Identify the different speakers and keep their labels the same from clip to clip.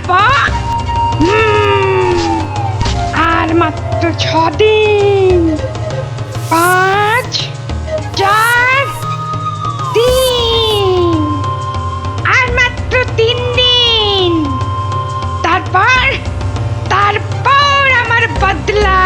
Speaker 1: তারপর আর মাত্র 6 দিন, 5, 4, 3, আর মাত্র 3 দিন। তারপর আমার বদলা।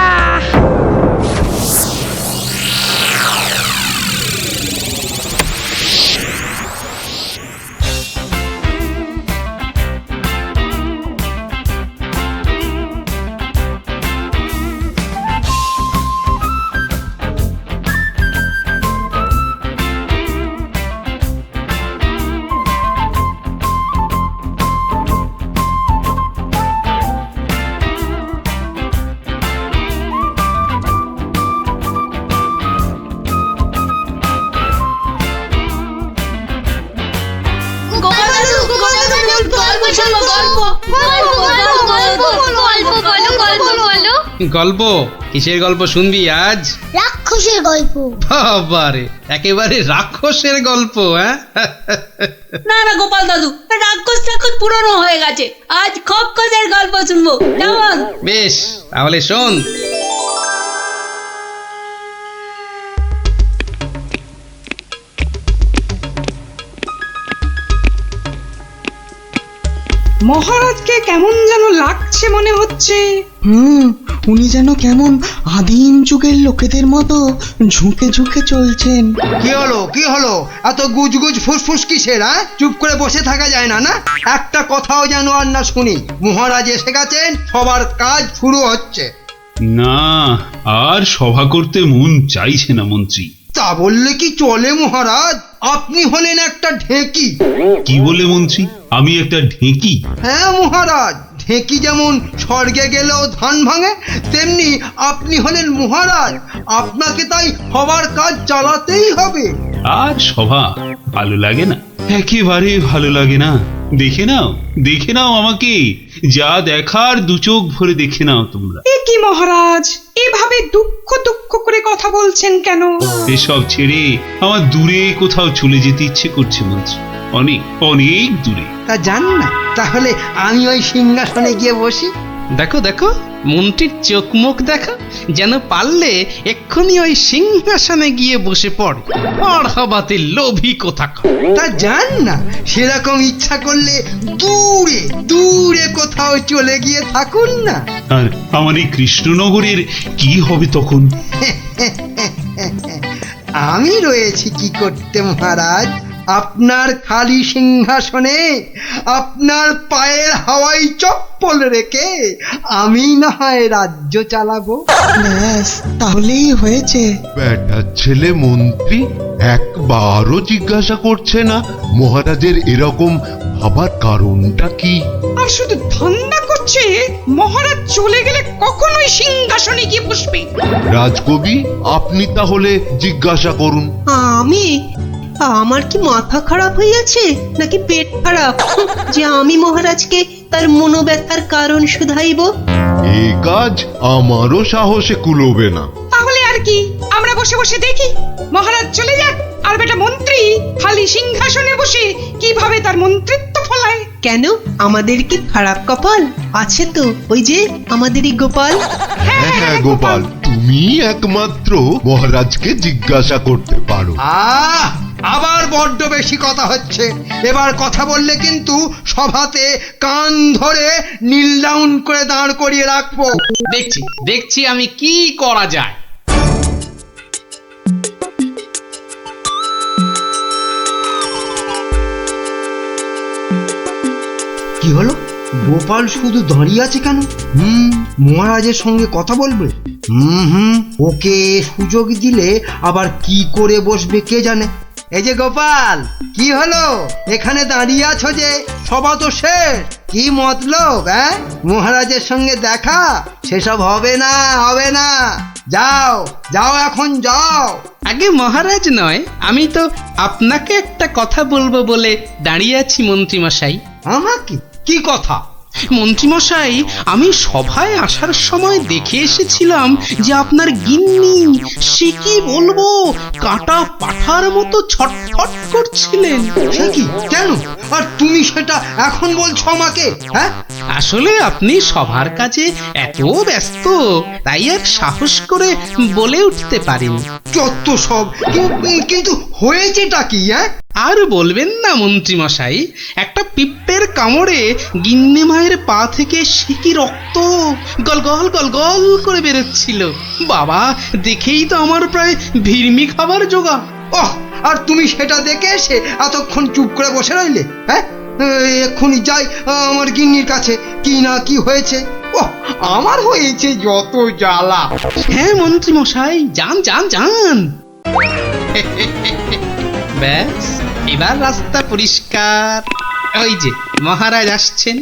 Speaker 2: গল্প? কিসের গল্প শুনবি আজ?
Speaker 3: রাক্ষসের গল্প।
Speaker 2: বাবারে, একেবারে রাক্ষসের গল্প? হ্যাঁ,
Speaker 4: না না গোপাল দাদু, রাক্ষস পুরনো হয়ে গেছে। আজ খপ্পখসের গল্প শুনবো, কেমন?
Speaker 2: বেশ, তাহলে শোন।
Speaker 1: মহারাজকে কেমন যেন লাগছে মনে হচ্ছে।
Speaker 5: উনি যেন কেমন আদিম যুগের লোকেদের মতো ঝুঁকে ঝুঁকে চলছেন।
Speaker 6: কি হলো এত গুজগুজ ফুসফুস কিসের? চুপ করে বসে থাকা যায় না? না, একটা কথাও যেন আর না শুনি। মহারাজ এসে গেছেন, সবার কাজ শুরু হচ্ছে।
Speaker 7: না, আর সভা করতে মন চাইছে না মন্ত্রী।
Speaker 6: তা বললে কি চলে মহারাজ? আপনি হলেন একটা ঢেঁকি।
Speaker 7: কি বলে মন্ত্রী? আমি একটা ঢেঁকি?
Speaker 6: হ্যাঁ মহারাজ, ঢেঁকি যেমন স্বর্গে গেলেও ধান ভাঙে, তেমনি আপনি হলেন মহারাজ। আপনাকে তাই সবার কাজ চালাতেই হবে।
Speaker 7: আর সভা ভালো লাগে না, একেবারে ভালো লাগে না। দেখে নাও আমাকে, যা দেখার 2 চোখ ভরে দেখে নাও তোমরা।
Speaker 1: এ কি মহারাজ, এভাবে দুঃখ করে কথা বলছেন কেন?
Speaker 7: এসব ছেড়ে আমার দূরে কোথাও চলে যেতে ইচ্ছে করছে মন্ত্রী, অনেক অনেক দূরে।
Speaker 6: তা জান না, তাহলে আমি ওই সিংহাসনে গিয়ে বসি।
Speaker 2: দেখো দেখো, মন্ত্রীর চোখ মুখ দেখো, যেন পারলে এক্ষুনি ওই সিংহাসনে গিয়ে বসে পড়ে। আর হবাতে লোভী কোথাকার।
Speaker 6: তা জান না, সেরকম ইচ্ছা করলে দূরে দূরে কোথাও চলে গিয়ে থাকুন না।
Speaker 7: আর আমার এই কৃষ্ণনগরের কি হবে তখন?
Speaker 6: আমি রয়েছি কি করতে মহারাজ? আপনার খালি সিংহাসনে আপনার পায়ের হাওয়াই চপ্পল রেখে আমি না হয় রাজ্য চালাবো।
Speaker 5: ব্যাস, তাহলেই হয়েছে।
Speaker 8: বেটার ছেলে মন্ত্রী একবারও জিজ্ঞাসা করছে না মহারাজের এরকম ভাবার কারণটা কি?
Speaker 1: আর শুধু ধান্দা করছে মহারাজ চলে গেলে কখনোই সিংহাসনে গিয়ে বসবে।
Speaker 8: রাজকবি, আপনি তাহলে জিজ্ঞাসা করুন।
Speaker 9: আমার কি মাথা খারাপ হইয়াছে নাকি পেট খারাপ যে আমি মহারাজকে তার মনোব্যথার কারণ শুধাইব?
Speaker 8: এই কাজ আমারও সাহসে কুলোবে না।
Speaker 1: তাহলে আর কি, আমরা বসে বসে দেখি মহারাজ চলে যাক, আর বেটা মন্ত্রী খালি সিংহাসনে বসে কিভাবে তার মন্ত্রিত্ব ফলায়।
Speaker 9: কেন, আমাদের কি খারাপ কপাল? আছে তো ওই যে আমাদেরই গোপাল।
Speaker 8: হ্যাঁ গোপাল, তুমি একমাত্র মহারাজকে জিজ্ঞাসা করতে পারো।
Speaker 6: আবার বড্ড বেশি কথা হচ্ছে। এবার কথা বললে কিন্তু সভাতে কান ধরে নীল ডাউন করে দাঁড় করিয়ে রাখবো।
Speaker 2: দেখছি আমি কি করা যায়।
Speaker 6: কি হলো? গোপাল শুধু দাঁড়িয়ে আছে কেন? মহারাজের সঙ্গে কথা বলবে? ওকে সুযোগ দিলে আবার কি করে বসবে কে জানে। এই যে গোপাল, কি হলো? এখানে দাঁড়িয়ে আছো যে? সভা তো শেষ, কি মতলব? মহারাজের সঙ্গে দেখা? সেসব হবে না। যাও এখন যাও।
Speaker 2: আগে মহারাজ নয়, আমি তো আপনাকে একটা কথা বলবো বলে দাঁড়িয়ে আছি মন্ত্রী মশাই।
Speaker 6: আমাকে? কি কথা?
Speaker 2: মন্ত্রীমশাই, আমি সভায় আসার সময় দেখে এসেছিলাম যে আপনার গিন্নি, সে কি বলবো, কাটা পাঠার মতো ছটফট করছিলেন।
Speaker 6: সে কি, কেন? আর তুমি সেটা এখন বলছো আমাকে? হ্যাঁ,
Speaker 2: আসলে আপনি সবার কাজে এত ব্যস্ত, তাই আর সাহস করে বলে উঠতে পারেন।
Speaker 6: যত সব। কিন্তু হয়েছেটা কি? হ্যাঁ,
Speaker 2: আর বলবেন না মন্ত্রীমশাই, একটা পিঁপড়ের কামড়ে গিন্নি মায়ের পা থেকে সে কি রক্ত গলগল গলগল করে বেরোচ্ছিল। বাবা, দেখেই তো আমার প্রায় ভিড়মি খাবার জোগা।
Speaker 6: ওহ, আর তুমি সেটা দেখে এসে এতক্ষণ চুপ করে বসে রইলে? হ্যাঁ, এক্ষুনি যাই আমার গিন্নির কাছে, কি না কি হয়েছে। ওহ, আমার হয়েছে যত জ্বালা।
Speaker 2: হ্যাঁ মন্ত্রীমশাই, যান যান যান। ব্যাস, এবার রাস্তা পরিষ্কার। ওই যে মহারাজ আসছেন।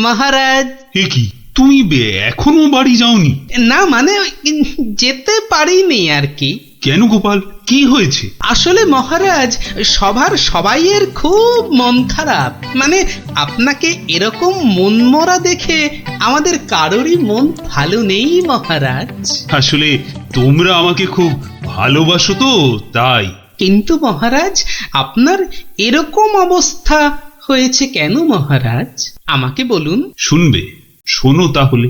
Speaker 2: মহারাজ।
Speaker 7: এ কি, তুমি এখনো বাড়ি যাওনি?
Speaker 2: না মানে যেতে পারিনি আর কি।
Speaker 7: কেন গোপাল, কি হয়েছে?
Speaker 2: আসলে মহারাজ, সবার সবাইয়ের খুব মন খারাপ। মানে আপনাকে এরকম মন মরা দেখে আমাদের কারোরই মন ভালো নেই মহারাজ।
Speaker 7: আসলে তোমরা আমাকে খুব ভালোবাসো তো, তাই।
Speaker 2: কিন্তু মহারাজ, আপনার এরকম অবস্থা হয়েছে কেন মহারাজ? আমাকে বলুন।
Speaker 7: শুনবে? শোনো তাহলে।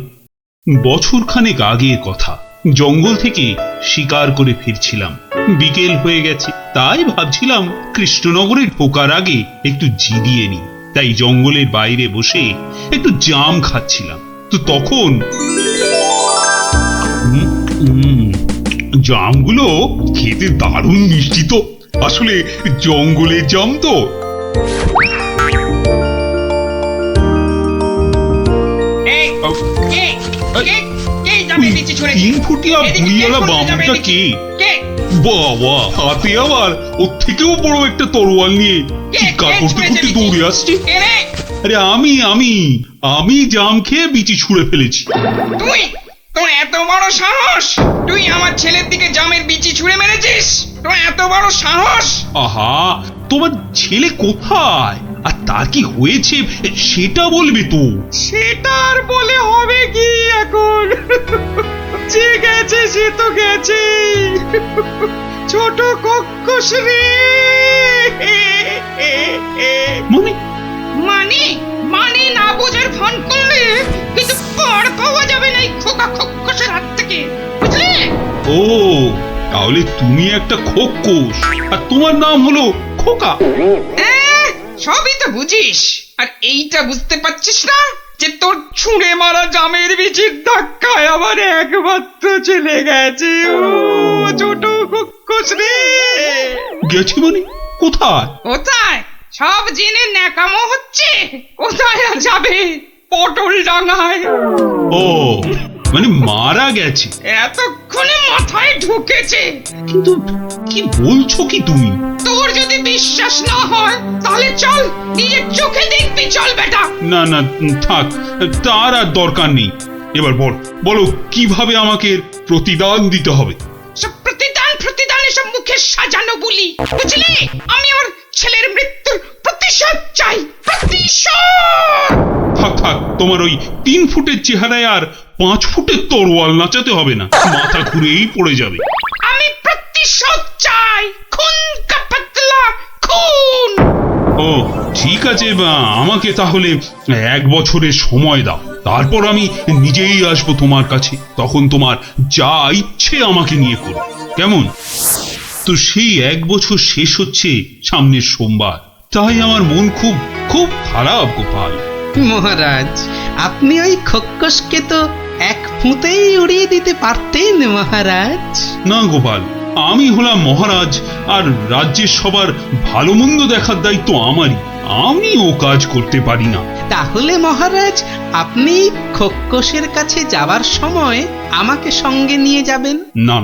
Speaker 7: বছরখানেক আগের কথা, জঙ্গল থেকে শিকার করে ফিরছিলাম। বিকেল হয়ে গেছে, তাই ভাবছিলাম কৃষ্ণনগরে ঢোকার আগে একটু জিরিয়ে নি। তাই জঙ্গলের বাইরে বসে একটু জাম খাচ্ছিলাম। তো তখন জামগুলো খেতে দারুণ মিষ্টি তো। আসলে জঙ্গলের জাম তো। তিন ফুটিয়া বুড়িওয়ালা বামুনটা কে? বাবা, হাতে আবার ওর থেকেও বড় একটা তরোয়াল নিয়ে চিৎকার করতে করতে দৌড়ে আসছে। আরে আমি জাম খেয়ে বিচি ছুঁড়ে ফেলেছি।
Speaker 1: তুই, তোর এত বড় সাহস! তুই আমার ছেলের দিকে জামের বিচি ছুঁড়ে মেরেছিস? তোর এত বড় সাহস!
Speaker 7: আহা, তোমার ছেলে কোথায় আর তার কি হয়েছে সেটা বলবে তো।
Speaker 1: সেটা আর বলে হবে কি এখন? যে গেছে সে তো গেছে। ছোট কক্ষস রে।
Speaker 7: মানে
Speaker 1: মানে মানে না বোঝার ভান করলে কিন্তু পার পাওয়া যাবে না এই খোকা খক্ষসের হাত থেকে, বুঝলে?
Speaker 7: ও, তাহলে তুমি একটা খোক্কস আর তোমার নাম হলো খোকা।
Speaker 1: সবই তো বুঝিস, আর এইটা বুঝতে পারছিস না যে তোর ছুঁড়ে মারা জামের বীজের ধাক্কায় আমার একমাত্র চলে গেছে। ও ছোট কক্ষস রে।
Speaker 7: গেছে মানে কোথায়?
Speaker 1: কোথায় সব জেনে ন্যাকামো হচ্ছে? কোথায় আর যাবে? পটল ডাঙায়।
Speaker 7: ও, মানে মারা গেছে।
Speaker 1: এতক্ষণে মাথায় ঢুকেছে।
Speaker 7: কিন্তু কি বলছো কি তুমি?
Speaker 1: তোর যদি বিশ্বাস না হয় তাহলে চল, নিজের চোখে দেখবি। চল বেটা।
Speaker 7: না না, থাক, তার আর দরকার নেই। এবার বলো কিভাবে আমাকে প্রতিদান দিতে হবে?
Speaker 1: সব প্রতিদান এসব মুখে সাজানো বলি, বুঝলি? আমি আমার ছেলের মৃত্যুর প্রতিশোধ চাই। প্রতিশোধ!
Speaker 7: থাক, তোমার ওই 3 ফুটের চেহারায় আর 5 ফুটের তরোয়াল নাচাতে হবে না, মাথা ঘুরেই পড়ে যাবে।
Speaker 1: আমি প্রতিশোধ চাই। খুন কা পাতলা খুন।
Speaker 7: ও ঠিক আছে, আমাকে তাহলে 1 বছরের সময় দাও, তারপর আমি নিজেই আসবো তোমার কাছে। তখন তোমার যা ইচ্ছে আমাকে নিয়ে করো, কেমন? তো সেই 1 বছর শেষ হচ্ছে সামনের সোমবার, তাই আমার মন খুব খুব খারাপ গোপাল।
Speaker 2: মহারাজ, আপনি ওই খক্ষসকে তো এক ফুঁতেই উড়িয়ে দিতে পারতেন মহারাজ।
Speaker 7: না গোপাল, আমি হলাম মহারাজ, আর রাজ্যের সবার ভালো মন্দ দেখার দায়িত্ব আমারই। আমি ও কাজ করতে পারি না।
Speaker 2: তাহলে মহারাজ, আপনি খক্ষসের কাছে যাবার সময় আমাকে সঙ্গে নিয়ে যাবেন।
Speaker 7: না,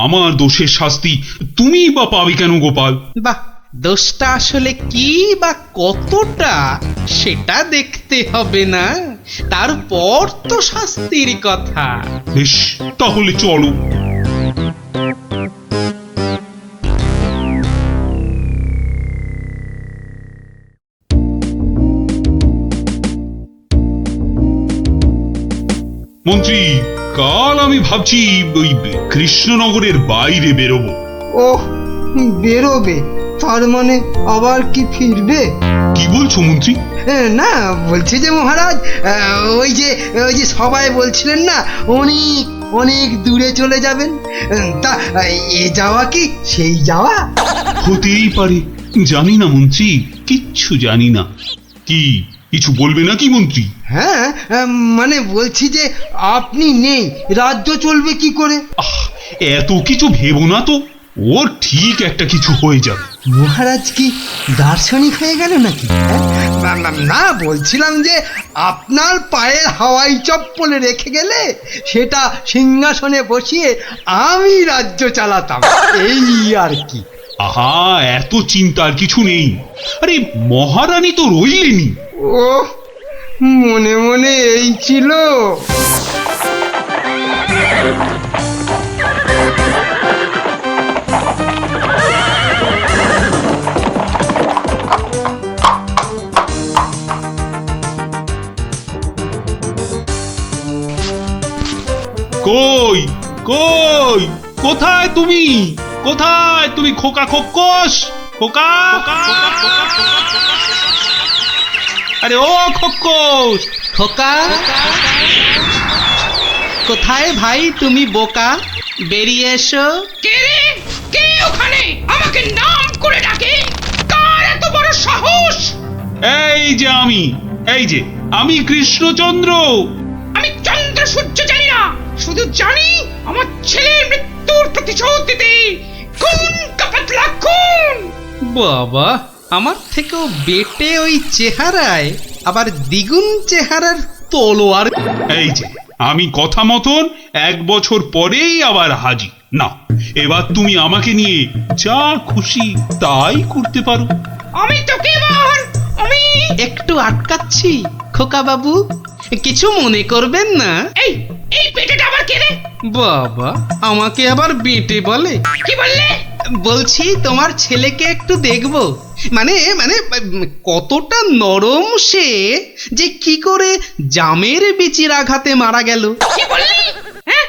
Speaker 7: আমার দোষের শাস্তি তুমি বা পাবে কেন গোপাল?
Speaker 2: বাহ, দোষটা আসলে কি বা কতটা সেটা দেখতে হবে না, তারপর তো শাস্তির কথা।
Speaker 7: বেশ, তাহলে চলো। মন্ত্রী, কাল আমি ভাবছি ওই কৃষ্ণনগরের বাইরে বেরোবো।
Speaker 6: ওহ, বেরোবে? তার মানে আবার কি ফিরবে?
Speaker 7: কি বলছো মন্ত্রী?
Speaker 6: না, বলছি যে মহারাজ, ওই যে সবাই বলছিলেন না অনেক অনেক দূরে চলে যাবেন, তা এ যাওয়া কি সেই যাওয়া?
Speaker 7: হতেই পারে, জানি না মন্ত্রী, কিচ্ছু জানি না। কি কিছু বলবে নাকি মন্ত্রী?
Speaker 6: হ্যাঁ, মানে বলছি যে আপনি নেই, রাজ্য চলবে কি করে?
Speaker 7: এত কিছু ভেবো না তো, ওর ঠিক একটা কিছু হয়ে যাবে।
Speaker 6: মহারাজ কি দার্শনিক হয়ে গেল নাকি? না, বলছিলাম যে আপনার পায়ের হাওয়াই চপ্পলে রেখে গেলে সেটা সিংহাসনে বসিয়ে আমি রাজ্য চালাতাম, এই আর কি।
Speaker 7: আহা, এত চিন্তার কিছু নেই। আরে মহারানী তো রইলেনি।
Speaker 6: ও, মনে মনে এই ছিল।
Speaker 7: কই কই, কোথায় তুমি? কোথায় তুমি খোকা খোকস? খোকা, আরে ও খোকস!
Speaker 2: খোকা, কোথায় ভাই তুমি বোকা? বেরিয়ে এসো।
Speaker 1: কে রে? কে ওখানে আমাকে নাম করে ডাকে? কার এত বড় সাহস?
Speaker 7: এই যে আমি কৃষ্ণচন্দ্র।
Speaker 1: আমি চন্দ্র সূর্য জানি না, শুধু জানি আমার ছেলের মৃত্যুর প্রতিশোধ দিতে খুন কাপাতলা খুন।
Speaker 2: বাবা, আমার থেকেও বেটে ওই চেহারায় আবার দ্বিগুণ চেহারার তলোয়ার।
Speaker 7: এই যে আমি কথা মতন 1 বছর পরেই আবার হাজির। না, এবার তুমি আমাকে নিয়ে যা খুশি তাই করতে পারো।
Speaker 1: আমি তোকে এবার
Speaker 2: একটু আটকাচ্ছি খোকা বাবু, কিছু মনে করবেন না।
Speaker 1: এই এই পেটেটা আবার কে রে?
Speaker 2: বাবা, আমাকে আবার বেটে বলে?
Speaker 1: কি বললে?
Speaker 2: বলছি তোমার ছেলেকে একটু দেখবো, মানে মানে কতটা নরম সে, যে কি করে জামের বিচির আঘাতে মারা গেল।
Speaker 1: কি বললি? হ্যাঁ,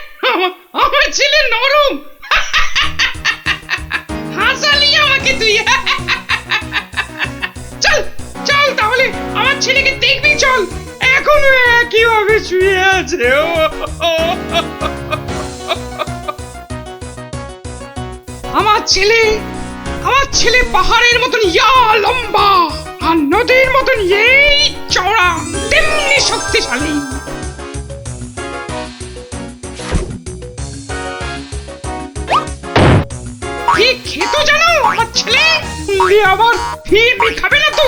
Speaker 1: আমার ছেলে নরম? হাসালি আমাকে তুই। চল চল, তাহলে আমার ছেলেকে দেখবি, চল। এখনো একইভাবে শুয়ে আছে। আমার ছেলে পাহাড়ের মতন ইয়া লম্বা, আর নদীর মতন এই চওড়া, তেমনি শক্তিশালী। কি খেত জানো আমার ছেলে? আবার ফিরবি খাবে না তো?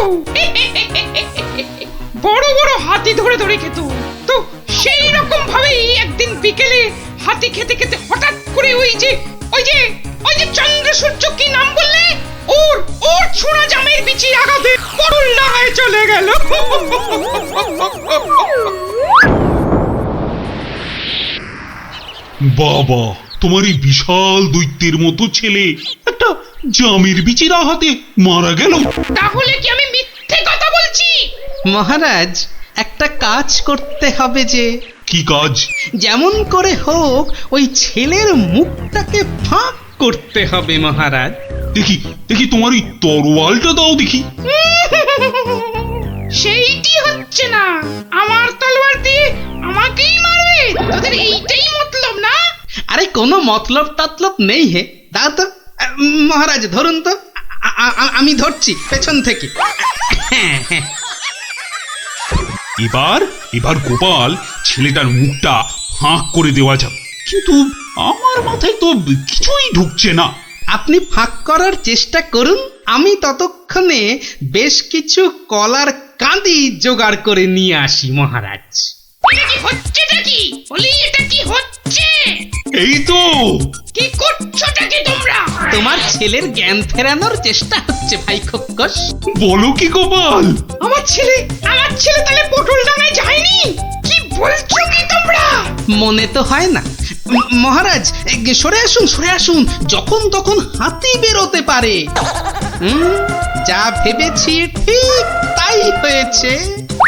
Speaker 1: বড় বড় হাতি ধরে ধরে খেত। তো সেই রকম ভাবেই একদিন বিকেলে হাতি খেতে খেতে হঠাৎ করে ওই যে চন্দ্র সূর্য, কি নাম বললে? ওর ছোড়া জামের বিচি আঘাতে পটল ডাঙায় চলে গেল।
Speaker 7: বাবা, তোমার এই বিশাল দৈত্যের মতো ছেলে একটা জামের বিচির আঘাতে মারা গেল?
Speaker 1: তাহলে কি আমি মিথ্যে কথা বলছি?
Speaker 2: মহারাজ, একটা কাজ করতে হবে যে।
Speaker 7: কি কাজ?
Speaker 2: যেমন করে হোক ওই ছেলের মুখটাকে ফাঁক করতে হবে মহারাজ।
Speaker 7: দেখি তোমার ওই তরোয়ালটা দাও দেখি।
Speaker 1: সেইটি হচ্ছে না, আমার তলোয়ার দিয়ে আমাকেই মারবে? তোদের এইটাই মতলব না?
Speaker 2: আরে কোনো মতলব টাতলব নেই হে, দাও তো। মহারাজ ধরুন তো, আমি ধরছি পেছন থেকে।
Speaker 7: এবার গোপাল ছেলেটার মুখটা ফাঁক করে দেওয়া যাবে, কিন্তু আমার মাথায় তো কিছুই ঢুকছে না।
Speaker 2: আপনি ফাঁক করার চেষ্টা করুন, আমি ততক্ষণে বেশ কিছু কলার কাঁদি জোগাড় করে নিয়ে আসি মহারাজ।
Speaker 1: এটা কি হচ্ছে নাকি? বলি, এটা কি হচ্ছে?
Speaker 7: এই তো।
Speaker 1: কি করছোটা কি তোমরা?
Speaker 2: তোমার ছেলের জ্ঞান ফেরানোর চেষ্টা হচ্ছে ভাই খোকস।
Speaker 7: বলো কি গোপাল?
Speaker 1: আমার ছেলে তাহলে পটল ডাঙায় যায়নি? কি বলছো কি তোমরা?
Speaker 2: মনে তো হয় না মহারাজ। সরে আসুন, যখন তখন হাতি বেরোতে পারে। যা ভেবেছি ঠিক তাই হয়েছে।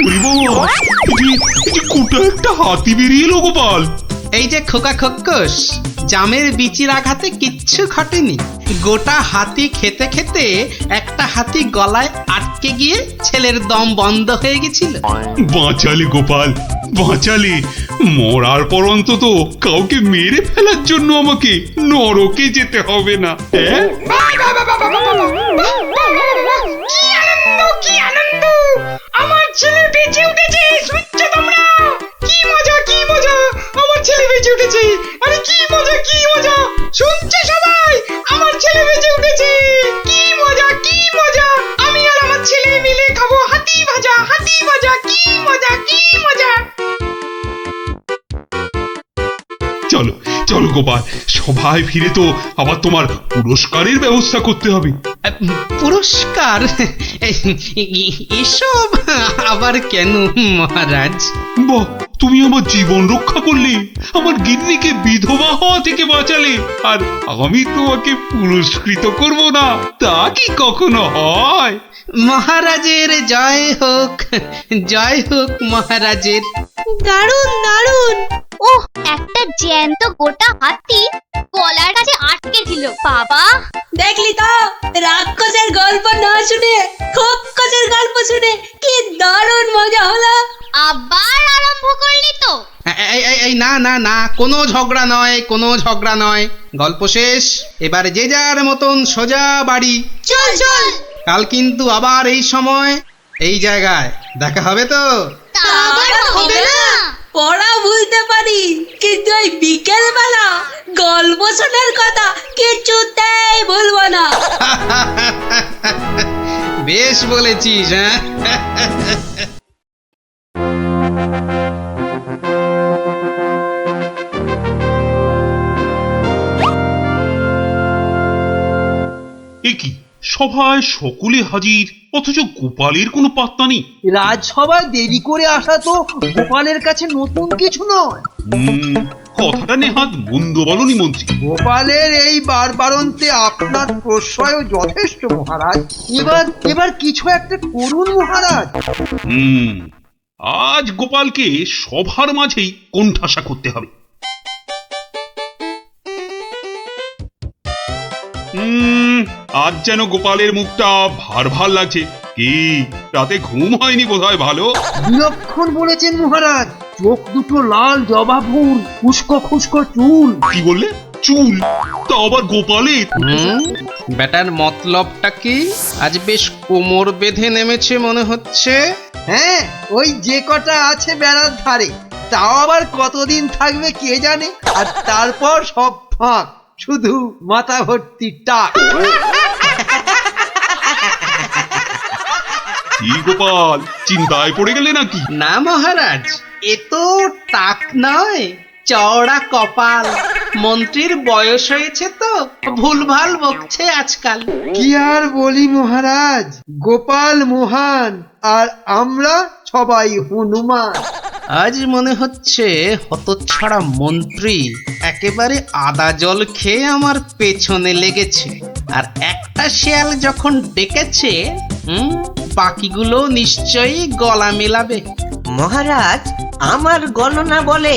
Speaker 7: ওরে বাবা, এই যে গোটা একটা হাতি বেরিয়ে এলো গোপাল।
Speaker 2: এই যে খোকা খক্কস, জামের বিচির আঘাতে কিচ্ছু ঘটেনি। গোটা হাতি খেতে খেতে একটা হাতি গলায় আটকে গিয়ে ছেলের দম বন্ধ হয়ে গেছিল।
Speaker 7: বাঁচালে গোপাল, বাঁচালে। মরার পর অন্তত কাউকে মেরে ফেলার জন্য আমাকে নরকে যেতে হবে না। হ্যাঁ,
Speaker 1: কি আনন্দ, কি আনন্দ! আমার ছেলে বেঁচে উঠেছে, শুনছো তোমরা? কি মজা, কি মজা! আমার ছেলে বেঁচে উঠেছে। আরে কি মজা, কি মজা! শুনছে সবাই? আমার ছেলে বেঁচে উঠেছে। কি মজা, কি মজা! আমি আর আমার ছেলে মিলে খাবো হাতি ভাজা, হাতি ভাজা। কি মজা, কি মজা!
Speaker 7: চলো চলো গোপাল, সবাই ফিরে তো আবার তোমার পুরস্কারের ব্যবস্থা করতে হবে।
Speaker 2: পুরস্কার? এসব আবার কেন মহারাজ?
Speaker 7: বাহ, তুমি আমার জীবন রক্ষা করলে, আমার গিন্নিকে বিধবা হওয়া থেকে বাঁচালে, আর আমি তোমাকে পুরস্কৃত করব না, তা কি কখনো হয়?
Speaker 2: মহারাজের জয় হোক, জয় হোক মহারাজের।
Speaker 3: দারুণ দারুণ। ওহ, একটা জ্যান্ত গোটা হাতি গলার কাছে আটকে ছিল। বাবা,
Speaker 4: দেখলি তো, রাক্ষসের গল্প না শুনে খক্কসের গল্প শুনে কি দারুণ মজা হলো।
Speaker 3: আবার আরম্ভ করলি তো?
Speaker 2: এই না না না, কোনো ঝগড়া নয়, কোনো ঝগড়া নয়। গল্প শেষ, এবার যে যার মতন সোজা বাড়ি।
Speaker 3: চল চল।
Speaker 2: কাল কিন্তু আবার এই সময় এই জায়গায় দেখা হবে তো?
Speaker 3: তা আবার হবে না।
Speaker 4: পড়া ভুলতে পারি, কিন্তু ওই বিকেল বেলা গল্প শোনার কথা কিছুতেই ভুলবো না।
Speaker 2: বেশ বলেছিস। হ্যাঁ,
Speaker 7: এ কি, সভায় সকলে হাজির, অথচ গোপালের কোনো পাত্তা নেই।
Speaker 6: রাজসভায় দেরি করে আসা তো গোপালের কাছে নতুন কিছু নয়।
Speaker 7: কথাটা নেহাত মন্দ বলনি মন্ত্রী।
Speaker 6: গোপালের এই বারবারন্তে আপনার প্রশ্রয়ও যথেষ্ট মহারাজ। এবার কিছু একটা করুন মহারাজ।
Speaker 7: আজ গোপালকে সভার মাঝেই কোণঠাসা করতে হবে। আজ যেন গোপালের মুখটা ভার ভার লাগছে। কি, রাতে ঘুম হয়নি বোধহয় ভালো?
Speaker 6: বিলক্ষণ বলেছেন মহারাজ। চোখ দুটো লাল জবা ফুল, খুস্কো খুস্কো চুল।
Speaker 7: কি বললে? চুল? তা আবার গোপালের?
Speaker 2: ব্যাটার মতলবটা কি? আজ বেশ কোমর বেঁধে নেমেছে মনে হচ্ছে।
Speaker 6: হ্যাঁ, ওই যে কটা আছে বেড়ার ধারে, তাও আবার কতদিন থাকবে কে জানে। আর তারপর সব ফাঁক, শুধু মাথা ভর্তি টাক।
Speaker 7: কি গোপাল, চিন্তায় পড়ে গেলে নাকি?
Speaker 2: না মহারাজ, এ তো টাক নয়, চওড়া কপাল। মন্ত্রীর বয়স হয়েছে তো ভুলভাল বকছে আজকাল।
Speaker 6: কি আর বলি মহারাজ, গোপাল মহান আর আমরা সবাই হনুমান।
Speaker 2: আজ মনে হচ্ছে হতচ্ছাড়া মন্ত্রী একেবারে আদা জল খেয়ে আমার পেছনে লেগেছে। আর একটা শেয়াল যখন ডেকেছে, বাকিগুলো নিশ্চয়ই গলা মেলাবে।
Speaker 10: মহারাজ, আমার গণনা বলে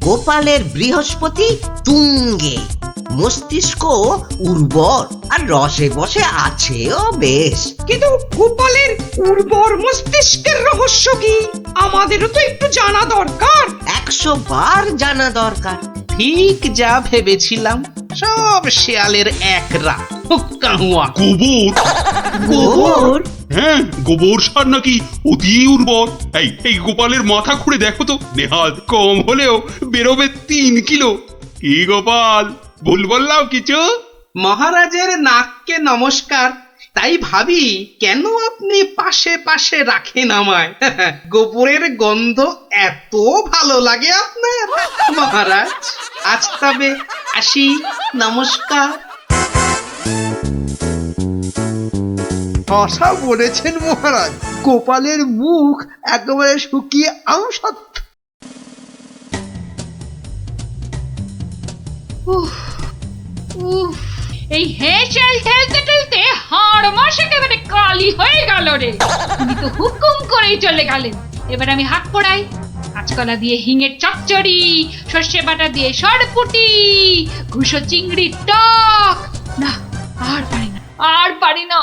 Speaker 10: গোপালের বৃহস্পতি তুঙ্গে, মস্তিষ্ক উর্বর আর রসে বসে আছেও বেশ।
Speaker 1: কিন্তু গোপালের উর্বর মস্তিষ্কের রহস্য কি? আমাদেরও তো একটু জানা দরকার।
Speaker 10: 100 বার জানা দরকার।
Speaker 2: ঠিক যা ভেবেছিলাম, সব শেয়ালের একরা। হুক্কাহুয়া।
Speaker 7: গোবর?
Speaker 10: গোবর?
Speaker 7: হ্যাঁ, গোবর সার নাকি অতি উর্বর। এই গোপালের মাথা খুঁড়ে দেখো তো, নেহাত কম হলেও বেরোবে 3 কিলো। কি গোপাল, ভুল বললাম কিছু?
Speaker 2: মহারাজের নাককে নমস্কার। তাই ভাবি কেন আপনি পাশে পাশে রাখেন আমায়। গোবরের গন্ধ এত ভালো লাগে আপনার মহারাজ। আজ তবে আসি, নমস্কার।
Speaker 6: ভাষা বলেছেন মহারাজ, গোপালের মুখ একেবারে শুকিয়ে আমসত্ব।
Speaker 11: এই হেঁচেল ঠেলতে ঠেলতে হাড় মাস একেবারে কালি হয়ে গেল রে। উনি তো হুকুম করেই চলে গেলেন, এবার আমি হাত পোড়াই। কাঁচকলা দিয়ে হিঙের চচ্চড়ি, সর্ষে বাটা দিয়ে সরপুটি, ঘুষো চিংড়ির টক। না, আর পারি না, আর পারি না।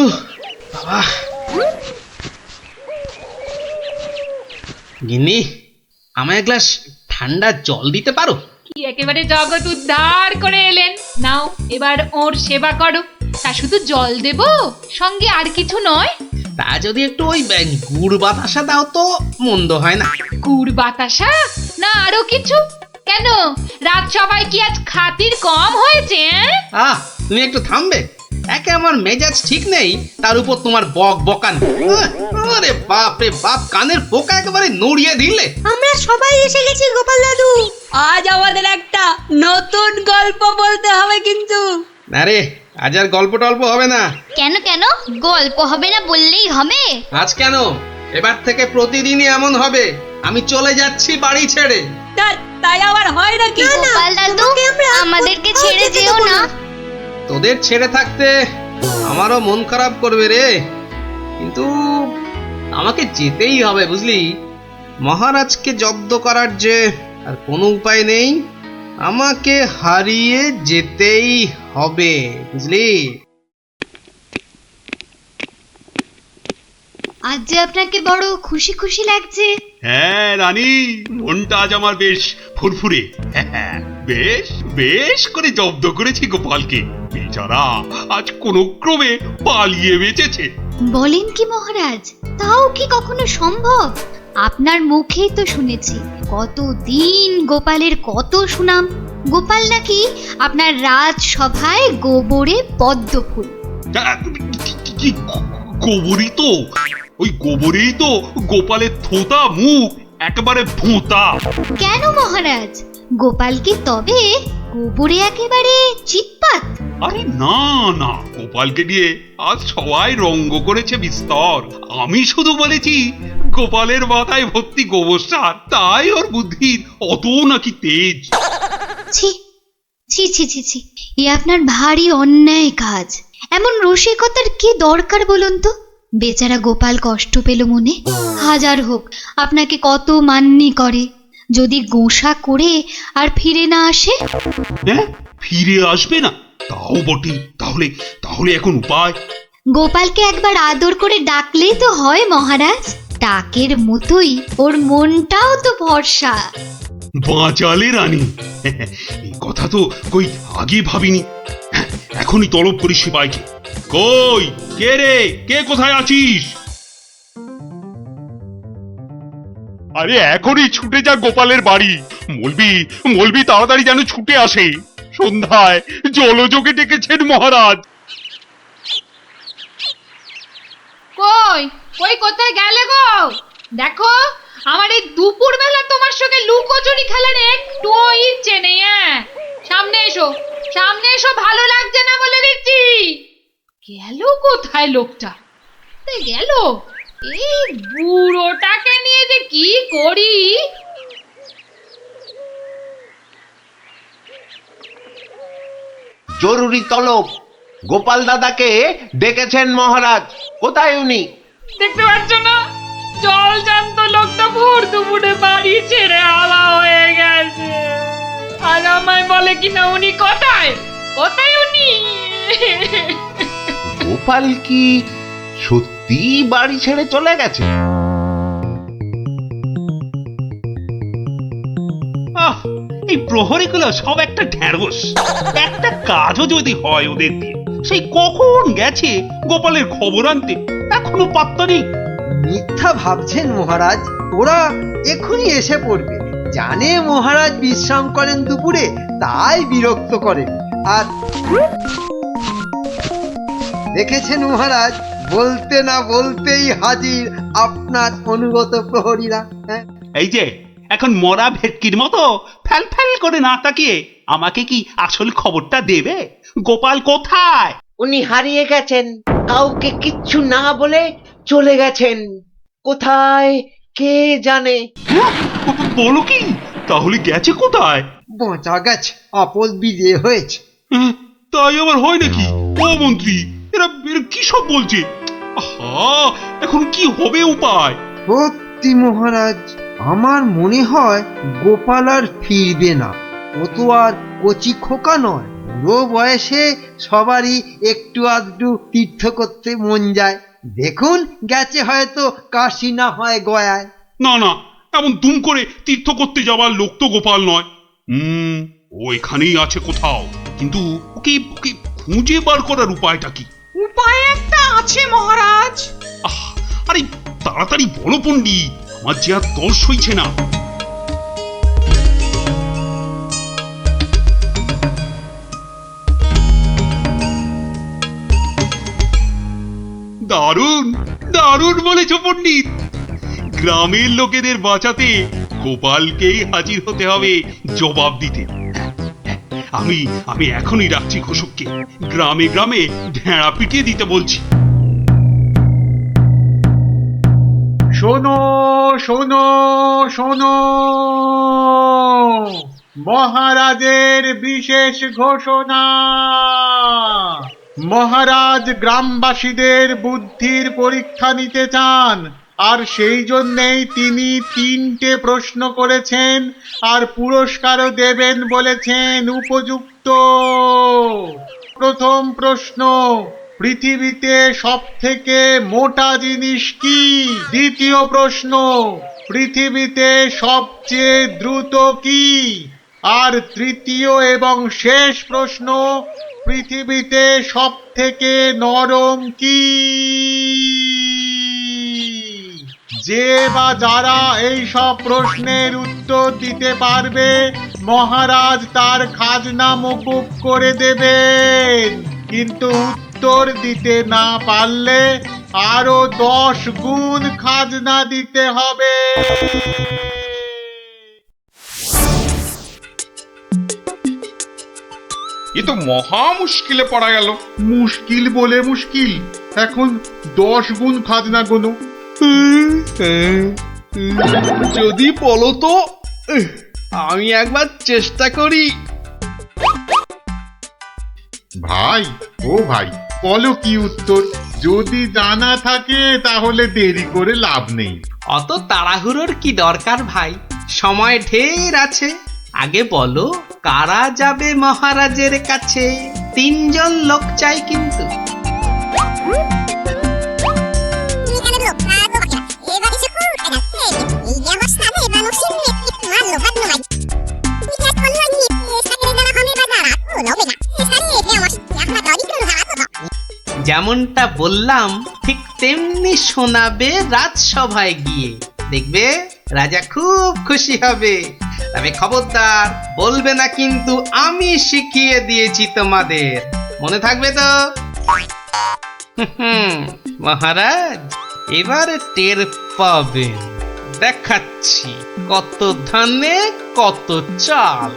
Speaker 11: উহ,
Speaker 2: বাবা, গিন্নি, আমায় এক গ্লাস ঠান্ডা জল দিতে পারো?
Speaker 11: কি একেবারে জগৎ উদ্ধার করে এলেন। নাও, এবার ওর সেবা করো। তা শুধু জল দেব, সঙ্গে আর কিছু নয়?
Speaker 2: তা যদি একটু ওই গুড় বাতাসা দাও তো মন্দ হয় না।
Speaker 11: গুড় বাতাসা না আরো কিছু? কেন, রাত সবাই কি আজ খাতির কম হয়েছে?
Speaker 2: তুমি একটু থামবে? একে আমার মেজাজ ঠিক নেই, তার উপর তোমার বক বকান। আরে বাপ রে বাপ, কানের পোকা একেবারে নড়িয়ে দিলে।
Speaker 4: আমরা সবাই এসে গেছি গোপাল দাদু। আজ আমাদের একটা নতুন গল্প বলতে হবে কিন্তু।
Speaker 2: আরে আজ আর গল্প টল্প হবে না।
Speaker 3: কেন কেন গল্প হবে না বললেই হবে?
Speaker 2: আজ কেন, এবার থেকে প্রতিদিনই এমন হবে। আমি চলে যাচ্ছি বাড়ি ছেড়ে।
Speaker 4: তাই আবার হয় নাকি?
Speaker 3: গোপাল দাদু, আমাদেরকে ছেড়ে যেও না।
Speaker 2: তোদের ছেড়ে থাকতে আমারও মন খারাপ করবে রে, কিন্তু আমাকে যেতেই হবে বুঝলি। মহারাজকে জব্দ করার যে আর কোনো উপায় নেই, আমাকে হারিয়ে যেতেই হবে বুঝলি।
Speaker 3: আজ যে আপনাকে বড় খুশি খুশি লাগছে।
Speaker 7: হ্যাঁ রানী, মনটা আজ আমার বেশ ফুরফুরে। বেশ বেশ করে জব্দ করেছি গোপালকে। বেচারা আজ কোনো ক্রমে পালিয়ে বেঁচেছে।
Speaker 3: বলেন কি মহারাজ, তাও কি কখনো সম্ভব? আপনার মুখেই তো শুনেছি কতদিন গোপালের কত সুনাম। গোপাল নাকি আপনার রাজসভায় গোবরে পদ্ম ফুল।
Speaker 7: গোবরই তো, ওই গোবরেই তো গোপালের থোতা মুখ একেবারে ভোঁতা।
Speaker 3: কেন মহারাজ, গোপাল কি তবে গোবরে একেবারে চিৎপাত?
Speaker 7: আরে না না, গোপালকে নিয়ে আজ সবাই রঙ্গ করেছে বিস্তর। আমি শুধু বলেছি গোপালের মাথায় ভর্তি গোবর সার, তাই ওর বুদ্ধির অত নাকি তেজ।
Speaker 3: ছি ছি ছি ছি ছি, এ আপনার ভারী অন্যায় কাজ। এমন রসিকতার কি দরকার বলুন তো? বেচারা গোপাল কষ্ট পেল মনে। হাজার হোক আপনাকে কত মান্যি করে, যদি গোসা করে আর ফিরে না আসে।
Speaker 7: হ্যাঁ, ফিরে আসবে না? তাও বটে। তাহলে তাহলে এখন উপায়?
Speaker 3: গোপালকে একবার আদর করে ডাকলেই তো হয় মহারাজ। ডাকের মতোই ওর মনটাও তো ভরসা।
Speaker 7: বাঁচালে রানী, এই কথা তো কই আগে ভাবিনি। এখনই তলব করি সিপাইকে। কই কে রে, কে কোথায় আছিস? আরে এখনই ছুটে যা গোপালের বাড়ি। মলবি তাড়াতাড়ি যেন ছুটে আসে। সন্ধ্যায় জলযোগে ডেকেছেন মহারাজ।
Speaker 11: কই কই কোথায় গেলে গো? দেখো, আমার এই দুপুর বেলা তোমার সঙ্গে লুকোচুরি খেলার একটুও ইচ্ছে নেই। সামনে এসো, সামনে এসো, ভালো লাগছে না বলে দিচ্ছি। গেল কোথায় লোকটা? গেল, এই বুড়োটাকে নিয়ে যে কি করি।
Speaker 8: জরুরি তলব, গোপাল দাদাকে ডেকেছেন মহারাজ। কোথায় উনি?
Speaker 11: দেখতে পাচ্ছ না, জল জান্ত লোকটা ভোর দুপুরে বাড়ি ছেড়ে আলা হয়ে গেছে। আর আমায় বলে কিনা উনি কোথায়, কোথায় উনি?
Speaker 8: গোপাল কি সত্যি বাড়ি ছেড়ে চলে গেছে?
Speaker 7: এই প্রহরীগুলো সব একটা ঢ্যাঁড়স। একটা কাজও যদি হয় ওদের দিয়ে, সেই কখন গেছে গোপালের খবর আনতে, এখনো পাত্তা নেই।
Speaker 6: মিথ্যা ভাবছেন মহারাজ, ওরা এখনই এসে পড়বে। জানে মহারাজ বিশ্রাম করেন দুপুরে, তাই বিরক্ত করেন। আর দেখেছেন মহারাজ, বলতে না বলতেই হাজির আপনার অনুগত প্রহরীরা। হ্যাঁ,
Speaker 7: এই যে এখন মরা ভেটকির মতো ফ্যাল ফ্যাল করে না তাকিয়ে আমাকে কি আসল খবরটা দেবে? গোপাল কোথায়?
Speaker 10: উনি হারিয়ে গেছেন, কাউকে কিচ্ছু না বলে চলে গেছেন। কোথায় কে জানে?
Speaker 7: বলো কি, তাহলে গেছে কোথায়?
Speaker 6: বাঁচা গেছে, আপদ বিদে হয়েছে।
Speaker 7: তাই আবার হয় নাকি? ও মন্ত্রী, এরা কি সব বলছে? আহা, এখন কি হবে উপায়?
Speaker 6: সত্যি মহারাজ, আমার মনে হয় গোপাল আর ফিরবে না। ও তো আর কচি খোকা নয়, বুড়ো বয়সে সবারই একটু আধটু তীর্থ করতে মন যায়। দেখুন, গেছে হয়তো কাশি না হয় গয়ায়।
Speaker 7: না না, এমন দুম করে তীর্থ করতে যাওয়ার লোক তো গোপাল নয়। ও এখানেই আছে কোথাও, কিন্তু ওকে ওকে খুঁজে বার করার উপায়টা কি?
Speaker 1: উপায় একটা আছে মহারাজ।
Speaker 7: আরে তাড়াতাড়ি বলো পণ্ডিত, আমার যে আর তর সইছে না। দারুণ দারুণ বলেছ পণ্ডিত। গ্রামের লোকেদের বাঁচাতে গোপালকেই হাজির হতে হবে জবাব দিতে। আমি আমি এখনই রাখছি ঘোষককে, গ্রামে গ্রামে ভেড়া পিটিয়ে দিতে বলছি।
Speaker 12: শোনো শোনো শোনো, মহারাজের বিশেষ ঘোষণা। মহারাজ গ্রামবাসীদের বুদ্ধির পরীক্ষা নিতে চান, আর সেই জন্যেই তিনি 3টে প্রশ্ন করেছেন, আর পুরস্কারও দেবেন বলেছেন উপযুক্ত। প্রথম প্রশ্ন, পৃথিবীতে সবথেকে মোটা জিনিস কি? দ্বিতীয় প্রশ্ন, পৃথিবীতে সবচেয়ে দ্রুত কি? আর তৃতীয় এবং শেষ প্রশ্ন, পৃথিবীতে সবথেকে নরম কি? যে বা যারা এই সব প্রশ্নের উত্তর দিতে পারবে, মহারাজ তার খাজনা মকুব করে দেবেন। কিন্তু উত্তর দিতে না পারলে আরো 10 গুণ খাজনা দিতে হবে।
Speaker 1: এ তো মহা মুশকিলে পড়া গেল।
Speaker 12: মুশকিল বলে মুশকিল, এখন 10 গুণ খাজনা গোনো।
Speaker 2: যদি বলো তো, আমি একবার চেষ্টা করি।
Speaker 12: ভাই, ও ভাই, বলো কি উত্তর? যদি জানা থাকে তাহলে দেরি করে লাভ নেই।
Speaker 2: অত তাড়াহুড়োর কি দরকার ভাই, সময় ঢের আছে। আগে বলো, কারা যাবে মহারাজের কাছে? 3 জন লোক চাই কিন্তু। যেমনটা বললাম ঠিক তেমনি শোনাবে রাজসভায় গিয়ে, দেখবে রাজা খুব খুশি হবে। তবে খবরদার বলবে না কিন্তু আমি শিখিয়ে দিয়েছি তোমাদের, মনে থাকবে তো? মহারাজ এবার টের পাবেন, দেখাচ্ছি কত ধানে কত চাল।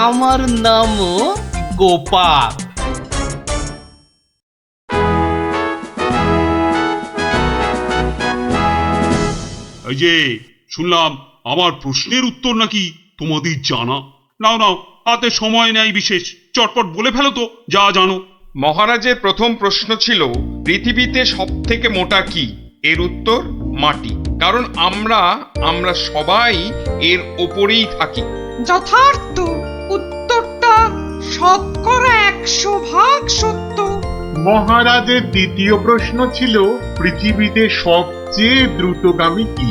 Speaker 2: আমার নামও গোপাল।
Speaker 7: এই যে শুনলাম আমার প্রশ্নের উত্তর নাকি তোমাদের জানা। নাও নাও, হাতে সময় নেই বিশেষ, চটপট বলে ফেলো তো যা জানো।
Speaker 1: মহারাজের প্রথম প্রশ্ন ছিল, পৃথিবীতে সব থেকে মোটা কি? এর উত্তর মাটি, কারণ আমরা সবাই এর ওপরেই থাকি।
Speaker 13: যথার্থ, উত্তরটা শতকরা 100% সত্য।
Speaker 12: মহারাজের দ্বিতীয় প্রশ্ন ছিল, পৃথিবীতে সবচেয়ে দ্রুতগামী কি?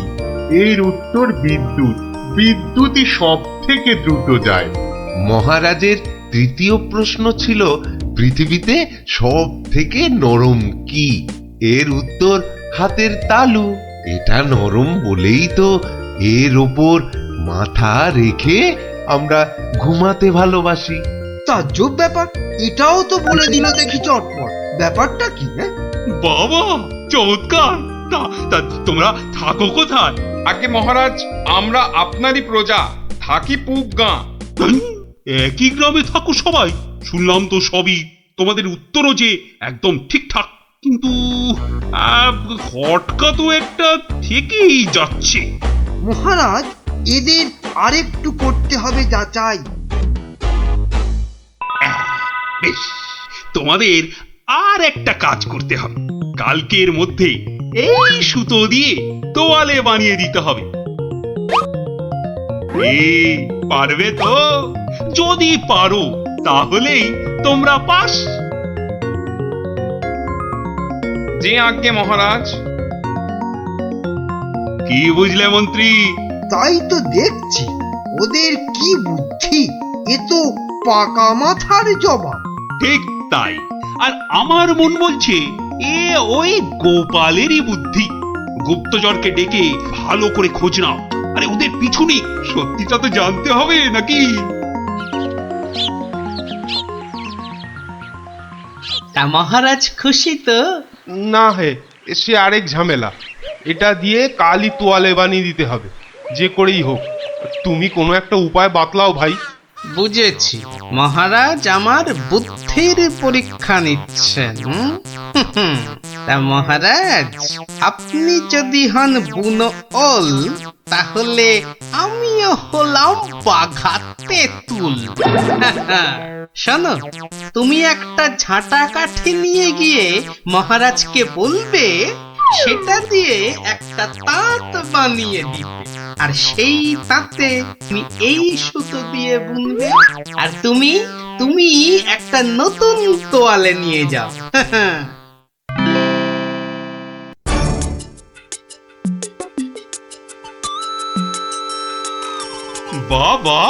Speaker 12: এর উত্তর বিদ্যুৎ। বিদ্যুৎই সব থেকে দ্রুত যায়।
Speaker 8: মহারাজের তৃতীয় প্রশ্ন ছিল, পৃথিবীতে সব থেকে নরম কি? এর উত্তর হাতের তালু। এটা নরম বলেই তো এর ওপর মাথা রেখে আমরা ঘুমাতে ভালোবাসি।
Speaker 6: তাজ্জব ব্যাপার, এটাও তো বলে দিল দেখি চটপট। ব্যাপারটা কি?
Speaker 7: বাবা চমৎকার। তা তোমরা থাকো কোথায়?
Speaker 1: আগে মহারাজ, আমরা আপনারই প্রজা, থাকি পুব গাঁ।
Speaker 7: একই গ্রামে থাকো সবাই? শুনলাম তো সবই, তোমাদের উত্তরও যে একদম ঠিকঠাক, কিন্তু খটকা তো একটা থেকেই যাচ্ছে।
Speaker 6: মহারাজ, এদের আরেকটু করতে হবে যাচাই।
Speaker 7: বেশ, তোমাদের আর একটা কাজ করতে হবে। কালকের মধ্যে এই সুতো দিয়ে তোয়ালে বানিয়ে দিতে হবে। পারবে তো? যদি পারো তাহলেই তোমরা পাস।
Speaker 1: যে আজ্ঞে মহারাজ।
Speaker 7: কি বুঝলে মন্ত্রী?
Speaker 6: তাই তো দেখছি, ওদের কি বুদ্ধি! এ তো পাকা মাথার জবাব।
Speaker 7: ঠিক তাই। আর আমার মন বলছে এ ওই গোপালেরই বুদ্ধি। গুপ্তচরকে ডেকে ভালো করে খোঁজ নাও। আরে ওদের পিছনে সত্যিটা তো জানতে হবে নাকি?
Speaker 2: তা মহারাজ খুশি তো?
Speaker 14: না হে, সে আরেক ঝামেলা। এটা দিয়ে কালই তোয়ালে বানিয়ে দিতে হবে, যে করেই হোক। তুমি কোনো একটা উপায় বাতলাও ভাই।
Speaker 2: বুঝেছি, মহারাজ আমার বুদ্ধির পরীক্ষা নিচ্ছেন। তা মহারাজ, আপনি যদি হন বুনো ওল, তাহলে আমিও হলাম বাঘা তেঁতুল। শোনো, তুমি একটা ঝাঁটা কাঠি নিয়ে গিয়ে মহারাজকে বলবে সেটা দিয়ে একটা তাঁত বানিয়ে দিতে, আর সেই তাঁতে তুমি এই সুতো দিয়ে বুনবে, আর তুমি একটা নতুন তোয়ালে নিয়ে যাও।
Speaker 7: বাবা,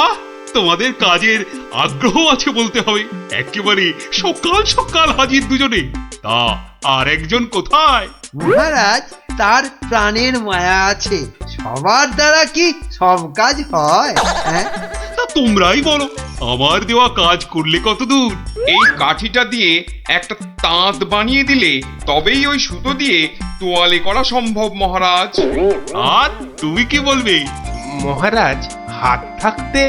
Speaker 7: তোমাদের কাজের আগ্রহ আছে বলতে হবে। একেবারে সকাল সকাল হাজির দুজনে। তা আর একজন কোথায়?
Speaker 6: মহারাজ, তার প্রাণের মায়া আছে, সবার দ্বারা কি সব কাজ হয়?
Speaker 7: তা তোমরাই বলো, আমার দেওয়া কাজ করলে কতদূর?
Speaker 1: এই কাঠিটা দিয়ে একটা তাঁত বানিয়ে দিলে তবেই ওই সুতো দিয়ে তোয়ালে করা সম্ভব মহারাজ।
Speaker 7: আর তুমি কি বলবে?
Speaker 14: মহারাজ, হাত থাকতে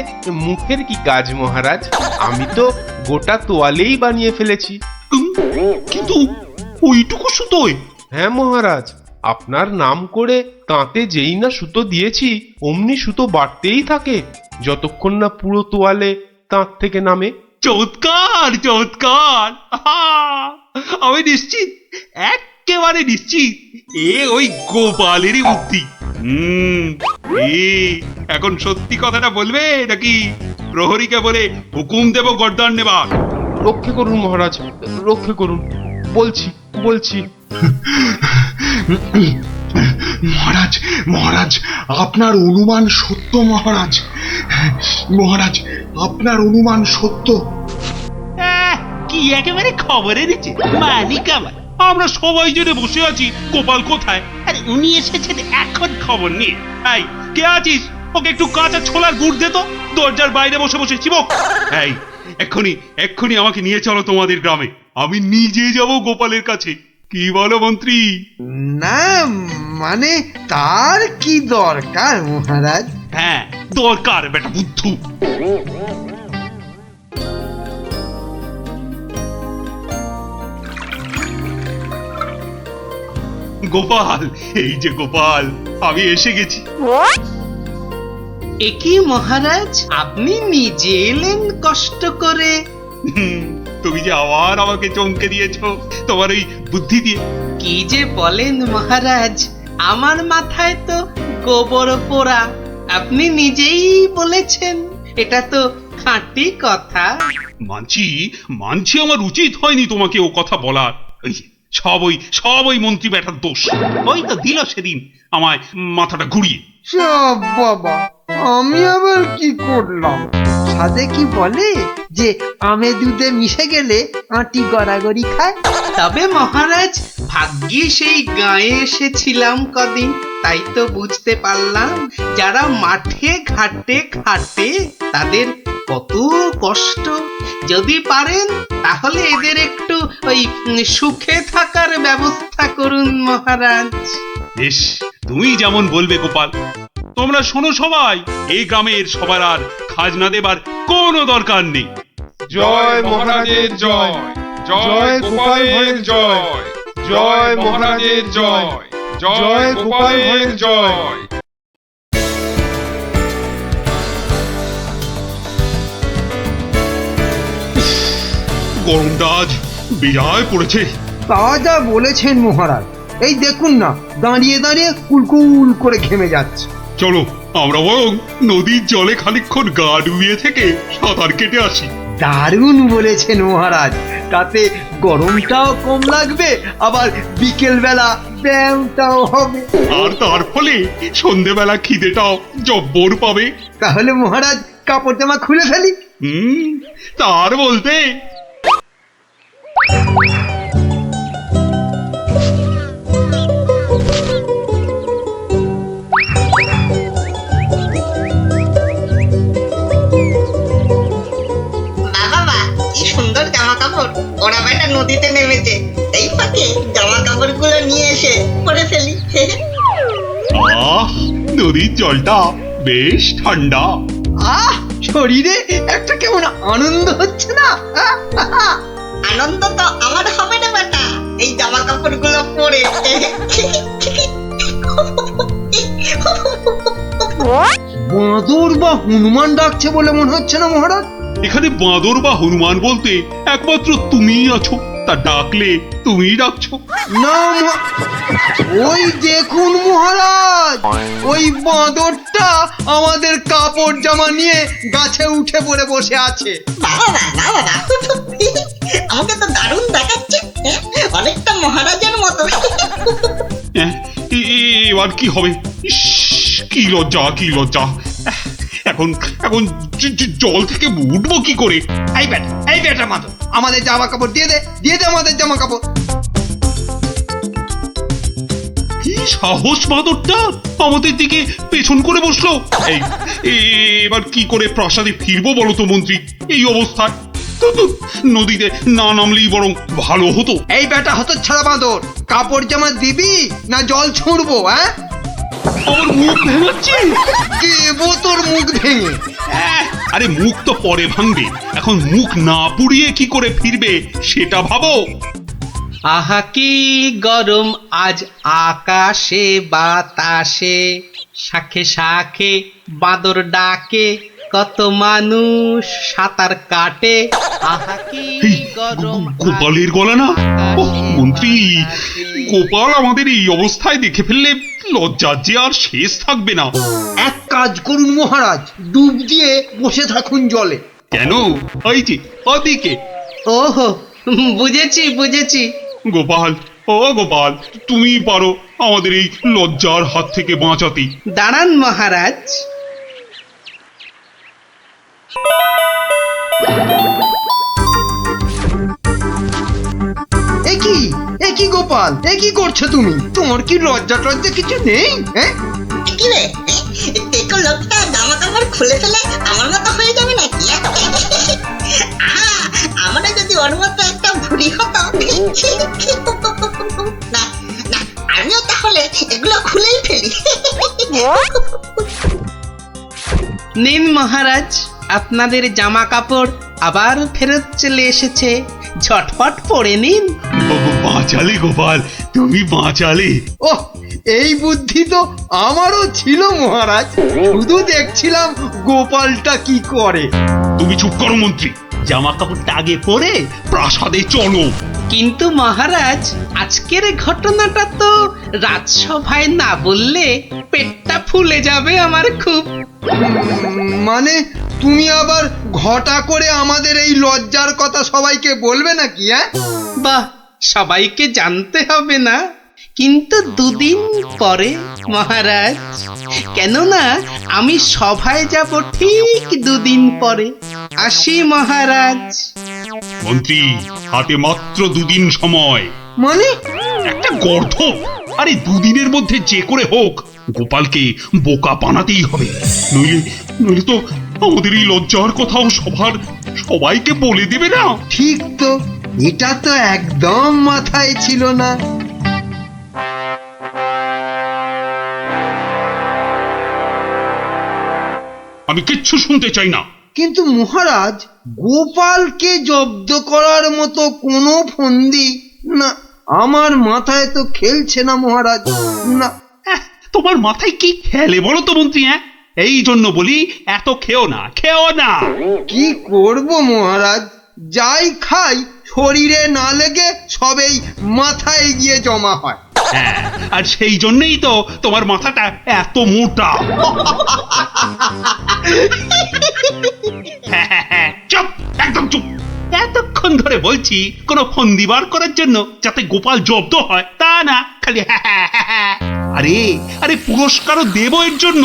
Speaker 14: মুখের কি কাজ মহারাজ? আমি তো গোটা তোয়ালেই বানিয়ে ফেলেছি।
Speaker 7: কিন্তু ওইটুকু সুতোয়?
Speaker 14: হ্যাঁ মহারাজ, আপনার নাম করে তাঁতে যেই না সুতো দিয়েছি অমনি সুতো বাড়তেই থাকে, যতক্ষণ না পুরো তোয়ালে তাঁত থেকে নামে।
Speaker 7: চমৎকার চমৎকার! আমি নিশ্চিত, একেবারে নিশ্চিত এ ওই গোপালেরই বুদ্ধি। এখন সত্যি কথাটা বলবে নাকি প্রহরীকে বলে হুকুম দেব গর্দান নেবার?
Speaker 14: রক্ষে করুন মহারাজ, রক্ষে করুন। বলছি বলছি।
Speaker 15: মহারাজ, মহারাজ, আপনার অনুমান সত্য মহারাজ। মহারাজ, আপনার অনুমান সত্য।
Speaker 7: কি একেবারে খবর এনেছে মালিক আমার। আমরা সবাই জেনে বসে আছি গোপাল কোথায়, আরে উনি এসেছেন এখন খবর নিয়ে। এই কে আছিস? ওকে একটু কাঁচা ছোলার গুড় দে তো, দরজার বাইরে বসে বসে চিবক। এই এক্ষুনি এক্ষুনি আমাকে নিয়ে চলো তোমাদের গ্রামে, আমি নিজে যাব গোপালের কাছে। কি বলো মন্ত্রী?
Speaker 6: না মানে তার কি দরকার মহারাজ?
Speaker 7: হ্যাঁ দরকার বেটা বুদ্ধু। গোপাল, এই যে গোপাল, আমি এসে গেছি।
Speaker 2: একই মহারাজ, আপনি নিজে এলেন কষ্ট করে?
Speaker 7: তুমি যে আবার আমাকে চমকে দিয়েছো তোমার ওই বুদ্ধি দিয়ে।
Speaker 2: কি যে বলেন মহারাজ, আমার মাথায় তো গোবর পোড়া। আপনি নিজেই বলেছেন, এটা তো খাঁটি কথা।
Speaker 7: মানছি মানছি, আমার উচিত হয়নি তোমাকে ও কথা বলার। সব ওই মন্ত্রী বেটার দোষ। ওই তো দিল সেদিন আমায় মাথাটা ঘুরিয়ে।
Speaker 6: সব বাবা, আমি আবার কি করলাম? সাধে কি বলে যে আমে দুধে মিশে গেলে আঁটি গড়াগড়ি খায়।
Speaker 2: তবে মহারাজ, ভাগ্যে সেই গাঁয়ে এসেছিলাম কদিন, তাই তো বুঝতে পারলাম যারা মাঠে ঘাটে খাটে তাদের কত কষ্ট। যদি পারেন তাহলে এদের একটু ওই সুখে থাকার ব্যবস্থা করুন মহারাজ।
Speaker 7: বেশ, তুমি যেমন বলবে গোপাল। তোমরা শোনো সবাই, এই গ্রামের সবার আর খাজনা দেবার কোনো দরকার নেই।
Speaker 14: জয় মহারাজের জয়, জয় গোপাল ভাইয়ের জয়, জয় মহারাজের জয়, জয় গোপাল ভাইয়ের জয়।
Speaker 7: গরমটা আজ বেজায় পড়েছে।
Speaker 6: তা যা বলেছেন মহারাজ, এই দেখুন না, দাঁড়িয়ে দাঁড়িয়ে কুলকুল করে ঘেমে যাচ্ছে।
Speaker 7: চলো আমরা বরং নদীর জলে খানিকক্ষণ গা ডুবিয়ে থেকে সাঁতার কেটে আসি।
Speaker 6: দারুণ বলেছেন মহারাজ, তাতে গরমটাও কম লাগবে, আবার বিকেল বেলা ব্যায়ামটাও হবে,
Speaker 7: আর তার ফলে সন্ধেবেলা খিদেটাও জব্বর পাবে।
Speaker 6: তাহলে মহারাজ কাপড় জামা খুলে ফেলি।
Speaker 7: তার বলতে
Speaker 16: বাবা, কি সুন্দর জামা কাপড়! ওরা বেটা নদীতে নেমেছে, এই ফাঁকে জামা কাপড় গুলো নিয়ে এসে পরে ফেলি।
Speaker 7: আহ, নদীর জলটা বেশ ঠান্ডা।
Speaker 6: আহ, শরীরে একটা কেমন আনন্দ হচ্ছে না?
Speaker 16: আনন্দ তো আমার হবে না বেটা, এই জামা কাপড় গুলো পরে।
Speaker 6: বাঁদর বা হনুমান ডাকছে বলে মনে হচ্ছে না মহারাজ?
Speaker 7: এখানে বাঁদর বা হনুমান বলতে একমাত্র তুমিই আছো, তা ডাকলে তুমিই ডাকছো।
Speaker 6: না, ওই দেখুন মহারাজ, ওই বাঁদরটা আমাদের কাপড় জামা নিয়ে গাছে উঠে পড়ে বসে আছে।
Speaker 16: আমাকে তো দারুণ দেখাচ্ছে, অনেকটা মহারাজের মতো।
Speaker 7: এবার কি হবে? ইস, কি লজ্জা, কি লজ্জা! এখন এখন জল থেকে উঠবো কি করে?
Speaker 6: এই বেটা মাতো, আমাদের জামা কাপড় দিয়ে দে, দিয়ে দে আমাদের জামা কাপড়।
Speaker 7: কি সাহস বাঁদরটা আমাদের দিকে পেছন করে বসলো! এবার কি করে প্রাসাদে ফিরবো বলো তো মন্ত্রী, এই অবস্থায়? নদীতে না নামলেই বরং ভালো হতো।
Speaker 6: এই বেটা হতচ্ছাড়া বাঁদর, কাপড় জামা দিবি না জল ছুঁড়বো? হ্যাঁ,
Speaker 7: আমার মুখ ভেঙাচ্ছে।
Speaker 6: দেবো তোর মুখ ভেঙে।
Speaker 7: আরে মুখ তো পরে ভাঙবে, এখন মুখ না পুড়িয়ে কি করে ফিরবে সেটা ভাবো।
Speaker 2: আহা কি গরম আজ আকাশে বাতাসে, শাখে শাখে বাদর ডাকে, কত মানুষ সাঁতার কাটে। আহা কি গরম।
Speaker 7: গোপালের গলা না? মন্ত্রী, গোপাল আমাদের এই অবস্থায় দেখে ফেললে লজ্জার যে আর শেষ থাকবে না।
Speaker 6: এক কাজ করুন মহারাজ, ডুব দিয়ে বসে থাকুন জলে।
Speaker 7: কেন? এই যে ওদিকে।
Speaker 2: ওহো, বুঝেছি বুঝেছি।
Speaker 7: গোপাল, ও গোপাল, তুমি পারো আমাদের এই লজ্জার হাত থেকে বাঁচাতে।
Speaker 2: দাঁড়ান মহারাজ।
Speaker 6: একই গোপাল, একই করছো তুমি? তোমার কি লজ্জা টজ্জা কিছু নেই? হ্যাঁ,
Speaker 16: কি রে, দেখো লোকটা জামা কাপড় খুলে ফেলে আমার মতো হয়ে যাবে নাকি? আমরা যদি ওর মতো একটা ভুড়ি হতো, না না, আমিও তাহলে এগুলো খুলেই ফেলি।
Speaker 2: নিন মহারাজ, আপনাদের জামা কাপড় আবার ফেরত চলে এসেছে, ঝটপট পরে নিন।
Speaker 7: বাঁচালে গোপাল, তুমি বাঁচালে।
Speaker 6: ওহ, এই বুদ্ধি তো আমারও ছিল মহারাজ, শুধু দেখছিলাম গোপালটা কি করে।
Speaker 7: তুমি চুপ করো মন্ত্রী, জামা কাপড়টা আগে পরে প্রাসাদে চলো।
Speaker 2: কিন্তু মহারাজ, আজকের ঘটনাটা তো রাজসভায় না বললে পেটটা ফুলে যাবে আমার খুব।
Speaker 6: মানে তুমি আবার ঘটা করে আমাদের এই লজ্জার কথা সবাইকে বলবে নাকি? হ্যাঁ,
Speaker 2: বাহ, সবাইকে জানতে হবে না, কিন্তু দুদিন পরে মহারাজ, কেননা আমি সভায় যাব ঠিক দুদিন পরে। আসি মহারাজ।
Speaker 7: মন্ত্রী, হাতে মাত্র দুদিন সময়।
Speaker 6: মানে?
Speaker 7: একটা গর্ধ! আরে দুদিনের মধ্যে যে করে হোক গোপালকে বোকা বানাতেই হবে, নইলে তো আমাদের এই লজ্জার কথাও সবাইকে বলে দেবে না।
Speaker 6: ঠিক তো, এটা তো একদম মাথায় ছিল না।
Speaker 7: আমি কিচ্ছু শুনতে চাই না।
Speaker 6: কিন্তু মহারাজ, গোপালকে জব্দ করার মতো কোনো ফন্দি না, আমার মাথায় তো খেলছে না মহারাজ। না,
Speaker 7: তোমার মাথায় কি খেলে বলো তো মন্ত্রী? হ্যাঁ, এই জন্য বলি এত খেও না, খেও না।
Speaker 6: কি করব মহারাজ, যাই খাই শরীরে না লেগে সবেই মাথায় গিয়ে জমা হয়।
Speaker 7: হ্যাঁ, আর সেই জন্যই তো তোমার মাথাটা এত মোটা। চুপ, একদম চুপ। এতক্ষণ ধরে বলছি কোনো ফন্দি বার করার জন্য যাতে গোপাল জব্দ হয়, তা না খালি আরে আরে পুরস্কারও দেব এর জন্য।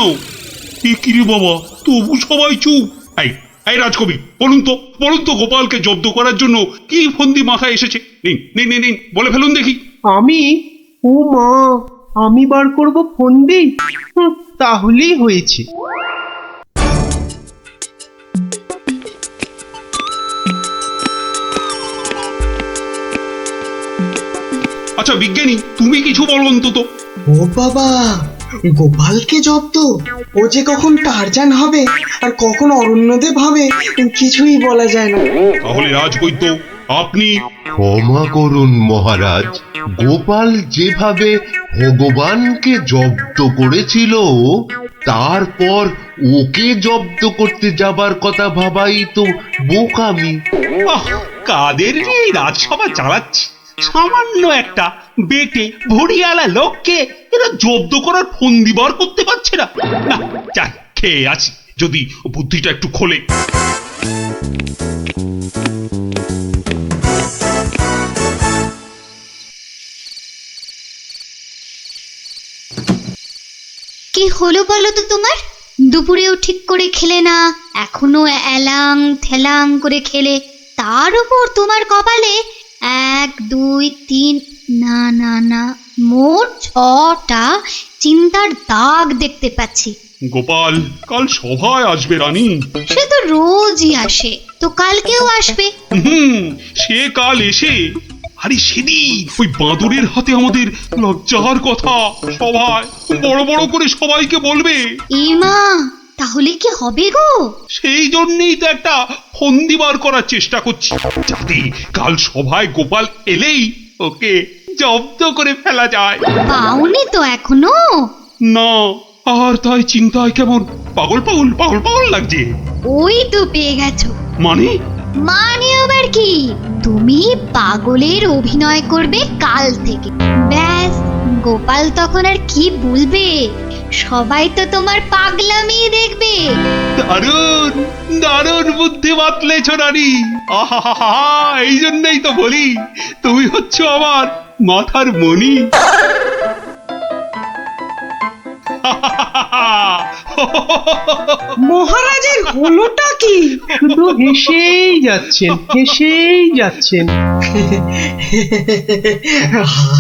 Speaker 7: কি রে বাবা, তবু সবাই চুপ। এই রাজকবি, বলুন তো গোপালকে জব্দ করার জন্য কি ফন্দি মাথায় এসেছে? নিন নিন নিন, বলে ফেলুন দেখি।
Speaker 9: আমি? ও মা, আমি বার করব ফন্দি? তাহলেই হয়েছে।
Speaker 7: আচ্ছা বিজ্ঞানী, তুমি কিছু বলো অন্তত।
Speaker 5: ও বাবা, গোপালকে জব্দ? ও যে কখন টারজান হবে আর কখন অরণ্যদেব হবে কিছুই বলা যায় না।
Speaker 7: তাহলে রাজবৈদ্য, আপনি?
Speaker 8: ক্ষমা করুন মহারাজ, গোপাল যেভাবে ভগবানকে জব্দ করেছিল তারপর ওকে জব্দ করতে যাবার কথা ভাবাই তো বোকামি।
Speaker 7: কাদের এই রাজসভা চালাচ্ছি, সামান্য একটা বেটে ভড়িয়ালা লোককে এরা জব্দ করার ফন্দি বার করতে পারছে না। না, যাই খেয়ে আছি, যদি বুদ্ধিটা একটু খোলে।
Speaker 3: কি হলো বলো তো তোমার? দুপুরেও ঠিক করে খেলে না, এখনো এলাং থেলাং করে খেলে, তার উপর তোমার কপালে 1 2 3 না না না মোট 6টা চিন্তার দাগ দেখতে পাচ্ছি।
Speaker 7: গোপাল কাল সভায় আসবে রানী।
Speaker 3: সে তো রোজই আসে, তো কালকেও আসবে।
Speaker 7: সে কাল এসে, আরে সেদিন ওই বাঁদরের হাতে আমাদের লজ্জার কথা সভায় বড় বড় করে সবাইকে বলবে।
Speaker 3: ইমা, তাহলে কি হবে গো?
Speaker 7: সেই জন্যই তো একটা ফন্দি বার করার চেষ্টা করছি, যাতে কাল সভায় গোপাল এলেই ওকে জব্দ করে ফেলা যায়।
Speaker 3: পাওনি তো এখনো?
Speaker 7: না, আর তাই চিন্তায় কেমন পাগল পাগল পাগল পাগল লাগছে।
Speaker 3: ওই তো পেয়ে গেছো।
Speaker 7: মানে?
Speaker 3: মানে আবার কি, তুমি পাগলের অভিনয় করবে কাল থেকে। ব্যাস, গোপাল তখন আর কি বলবে, সবাই তো তোমার পাগলামি দেখবে।
Speaker 7: দারুণ দারুণ বুদ্ধি বাতলেছ রানী। আহা, এই জন্যই তো বলি তুমি হচ্ছ আমার মাথার মণি।
Speaker 9: মহারাজের হলোটা কি? শুধু হেসেই যাচ্ছেন, হেসেই যাচ্ছেন।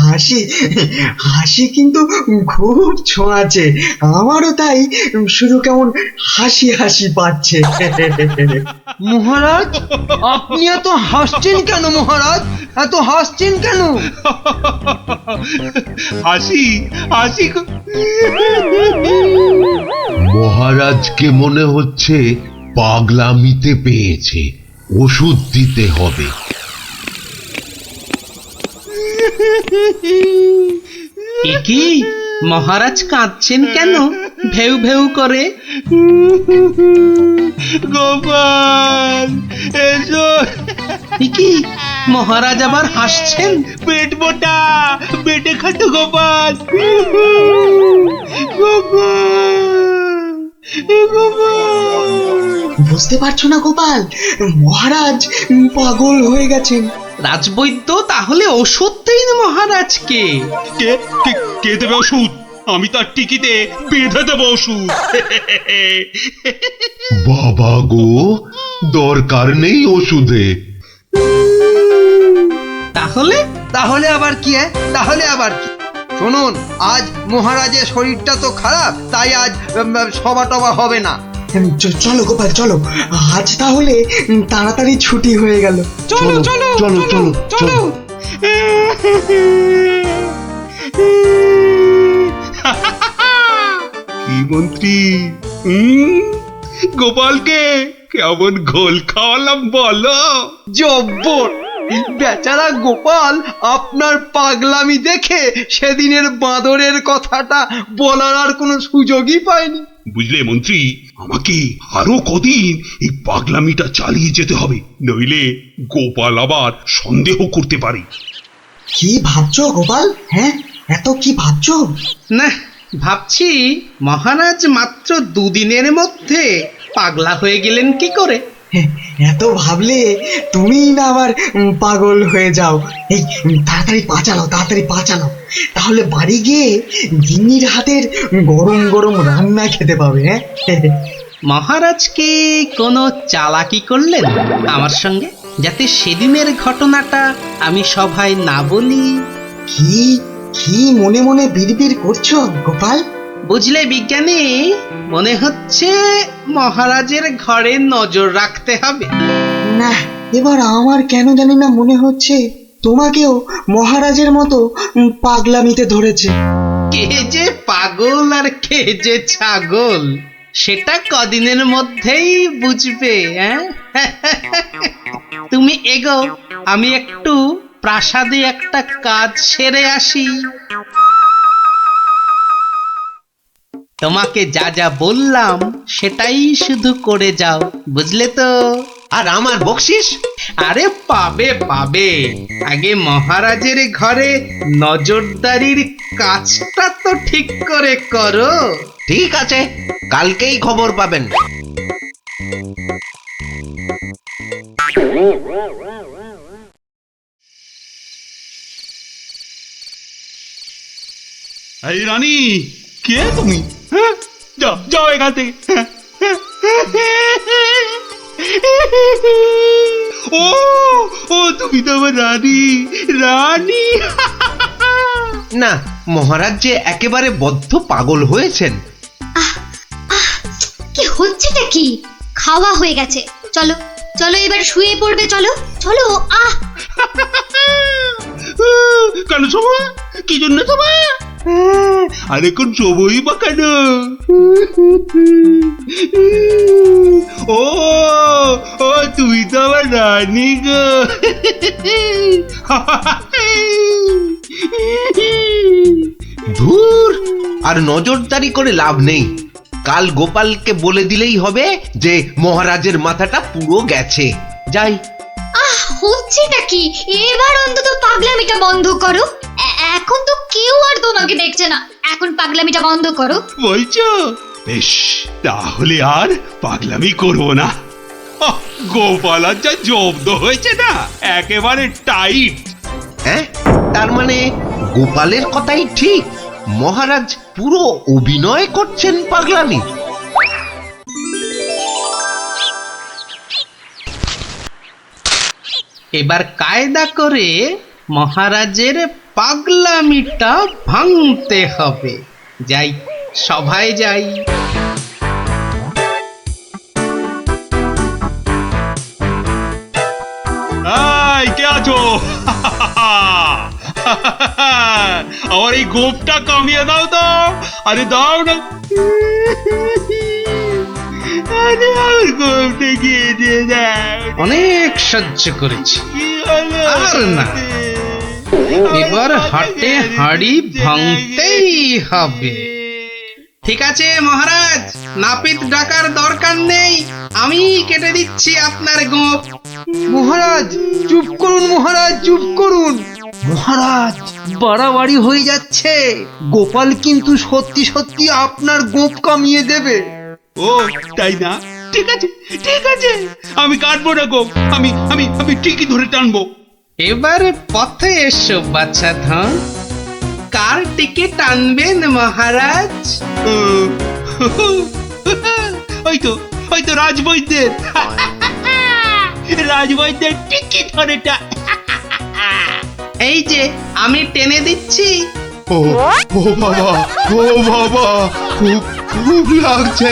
Speaker 5: হাসি হাসি কিন্তু খুব ছোঁয়াছে, আমারও তাই শুধু কেমন হাসি হাসি পাচ্ছে।
Speaker 6: মহারাজ, আপনি এত হাসছেন কেন? মহারাজ, এত হাসছেন কেন?
Speaker 7: হাসি হাসি
Speaker 8: মহারাজকে মনে হচ্ছে পাগলামিতে পেয়েছে, ওষুধ দিতে হবে।
Speaker 2: কি মহারাজ কাঁদছেন কেন? ভেউ ভেউ করে।
Speaker 7: গোপাল এসো।
Speaker 2: কি মহারাজ আবার হাসছেন?
Speaker 7: পেট মোটা পেটে খাটো গোপাল।
Speaker 5: বুঝতে পারছো না গোপাল, মহারাজ পাগল হয়ে গেছেন।
Speaker 2: রাজবৈদ্য, তাহলে ওষুধ দিন মহারাজকে।
Speaker 7: কে দেবে ওষুধ? আমি তার টিকিতে বেঁধে দেবো ওষুধ।
Speaker 8: বাবা গো, দরকার নেই ওষুধে।
Speaker 6: তাহলে আবার কি? তাহলে আবার কি? শুনুন, আজ মহারাজের শরীরটা তো খারাপ, তাই আজ সভা টভা হবে না।
Speaker 5: চলো গোপাল, চলো, আজ তাহলে তাড়াতাড়ি ছুটি হয়ে গেল।
Speaker 13: চলো চলো
Speaker 8: চলো চলো চলো।
Speaker 7: কি মন্ত্রী, গোপালকে কেমন ঘোল খাওয়ালাম বলো?
Speaker 6: জব্বর! বেচারা গোপাল আপনার পাগলামি দেখে সেদিনের বাঁদরের কথাটা বলার আর কোনো সুযোগই পায়নি।
Speaker 7: বুঝলে মন্ত্রী, আমাকে আরো কদিন এই পাগলামিটা চালিয়ে যেতে হবে, নইলে গোপাল আবার সন্দেহ করতে পারে।
Speaker 5: কি ভাবছো গোপাল? হ্যাঁ, এত কি ভাবছো?
Speaker 2: না, ভাবছি মহারাজ মাত্র দুদিনের মধ্যে পাগলা হয়ে গেলেন কি করে।
Speaker 5: এত ভাবলে তুমি না আবার পাগল হয়ে যাও। এই তাড়াতাড়ি পা চালাও, তাহলে বাড়ি গিয়ে গিন্নির হাতের গরম গরম রান্না খেতে পাবে। হ্যাঁ,
Speaker 2: মহারাজ কি কোনো চালাকি করলেন আমার সঙ্গে, যাতে সেদিনের ঘটনাটা আমি সভায় না বলি?
Speaker 5: কি কি মনে মনে বিড়বিড় করছো গোপাল?
Speaker 2: বুঝলে বিজ্ঞানী, মনে হচ্ছে মহারাজের ঘরে নজর রাখতে হবে।
Speaker 5: না, এবার আমার কেন জানি না মনে হচ্ছে তোমাকেও মহারাজের মতো পাগলামিতে ধরেছে।
Speaker 2: কে যে পাগল আর কে যে ছাগল, সেটা কদিনের মধ্যেই বুঝবে। তুমি এগো, আমি একটু প্রাসাদে একটা কাজ সেরে আসি। তোমাকে যা যা বললাম সেটাই শুধু করে যাও, বুঝলে তো?
Speaker 6: আর আমার বকশিস?
Speaker 2: আরে পাবে পাবে, আগে মহারাজের ঘরে নজরদারির কাজটা তো ঠিক করে করো।
Speaker 6: ঠিক আছে, কালকেই খবর পাবেন।
Speaker 7: এই রানী, কে তুমি? হ্যাঁ, যাও যাও এখান থেকে। ও ও তুমি তো আমার রানী। রানী
Speaker 6: না, মহারাজ যে একেবারে বদ্ধ পাগল হয়েছেন।
Speaker 3: কি হচ্ছেটা কি? খাওয়া হয়ে গেছে, চলো চলো এবার শুয়ে পড়বে, চলো চলো।
Speaker 7: কেন সময়? কি জন্য সময়? আরে কোন ছবই বা কেন? ও ও তুমি তো আমার রানী গো।
Speaker 6: ধুর, আর নজরদারি করে লাভ নেই। কাল গোপালকে বলে দিলেই হবে যে মহারাজের মাথাটা পুরো গেছে। যাই।
Speaker 3: হচ্ছেটা কি? এবার অন্তত পাগলামিটা বন্ধ করো। এখন তো কেউ আর তোমাকে দেখছে না, এখন পাগলামিটা বন্ধ করো।
Speaker 7: বলছো? বেশ, তাহলে আর পাগলামি করবো না। গোপাল আর যা জব্দ হয়েছে না, একেবারে টাইট।
Speaker 6: হ্যাঁ, তার মানে গোপালের কথাই ঠিক, মহারাজ পুরো অভিনয় করছেন পাগলামি।
Speaker 2: এবার কায়দা করে মহারাজের পাগলামিটা ভাঙতে হবে। যাই, সভায় যাই।
Speaker 7: এই কে আছো? আমার এই গোপটা কামিয়ে দাও তো। আরে দাও না। আরে আমার গোপটা গিয়ে দিয়ে দাও।
Speaker 2: অনেক সহ্য করেছি, আর না, এবার হাটে হাড়ি ভাঙতেই হবে। ঠিক আছে মহারাজ, নাপিত ডাকার দরকার নেই, আমি কেটে দিচ্ছি আপনার গোপ।
Speaker 6: মহারাজ চুপ করুন, মহারাজ চুপ করুন। মহারাজ, বাড়াবাড়ি হয়ে যাচ্ছে। গোপাল কিন্তু সত্যি সত্যি আপনার গোপ কামিয়ে দেবে।
Speaker 7: ও তাই না? ঠিক আছে ঠিক আছে, আমি কাটবো না গোপ, আমি আমি আমি ঠিকই ধরে টানবো।
Speaker 2: এবার পথে এসো বাচ্চা ধন, কার টিকিট টানবেন মহারাজ?
Speaker 7: ওই তো রাজবৈদ্যের। রাজবৈদ্যের টিকিট ধরে
Speaker 2: এই যে আমি টেনে দিচ্ছি।
Speaker 8: ও ও বাবা, ও বাবা, খুব খুব লাগছে,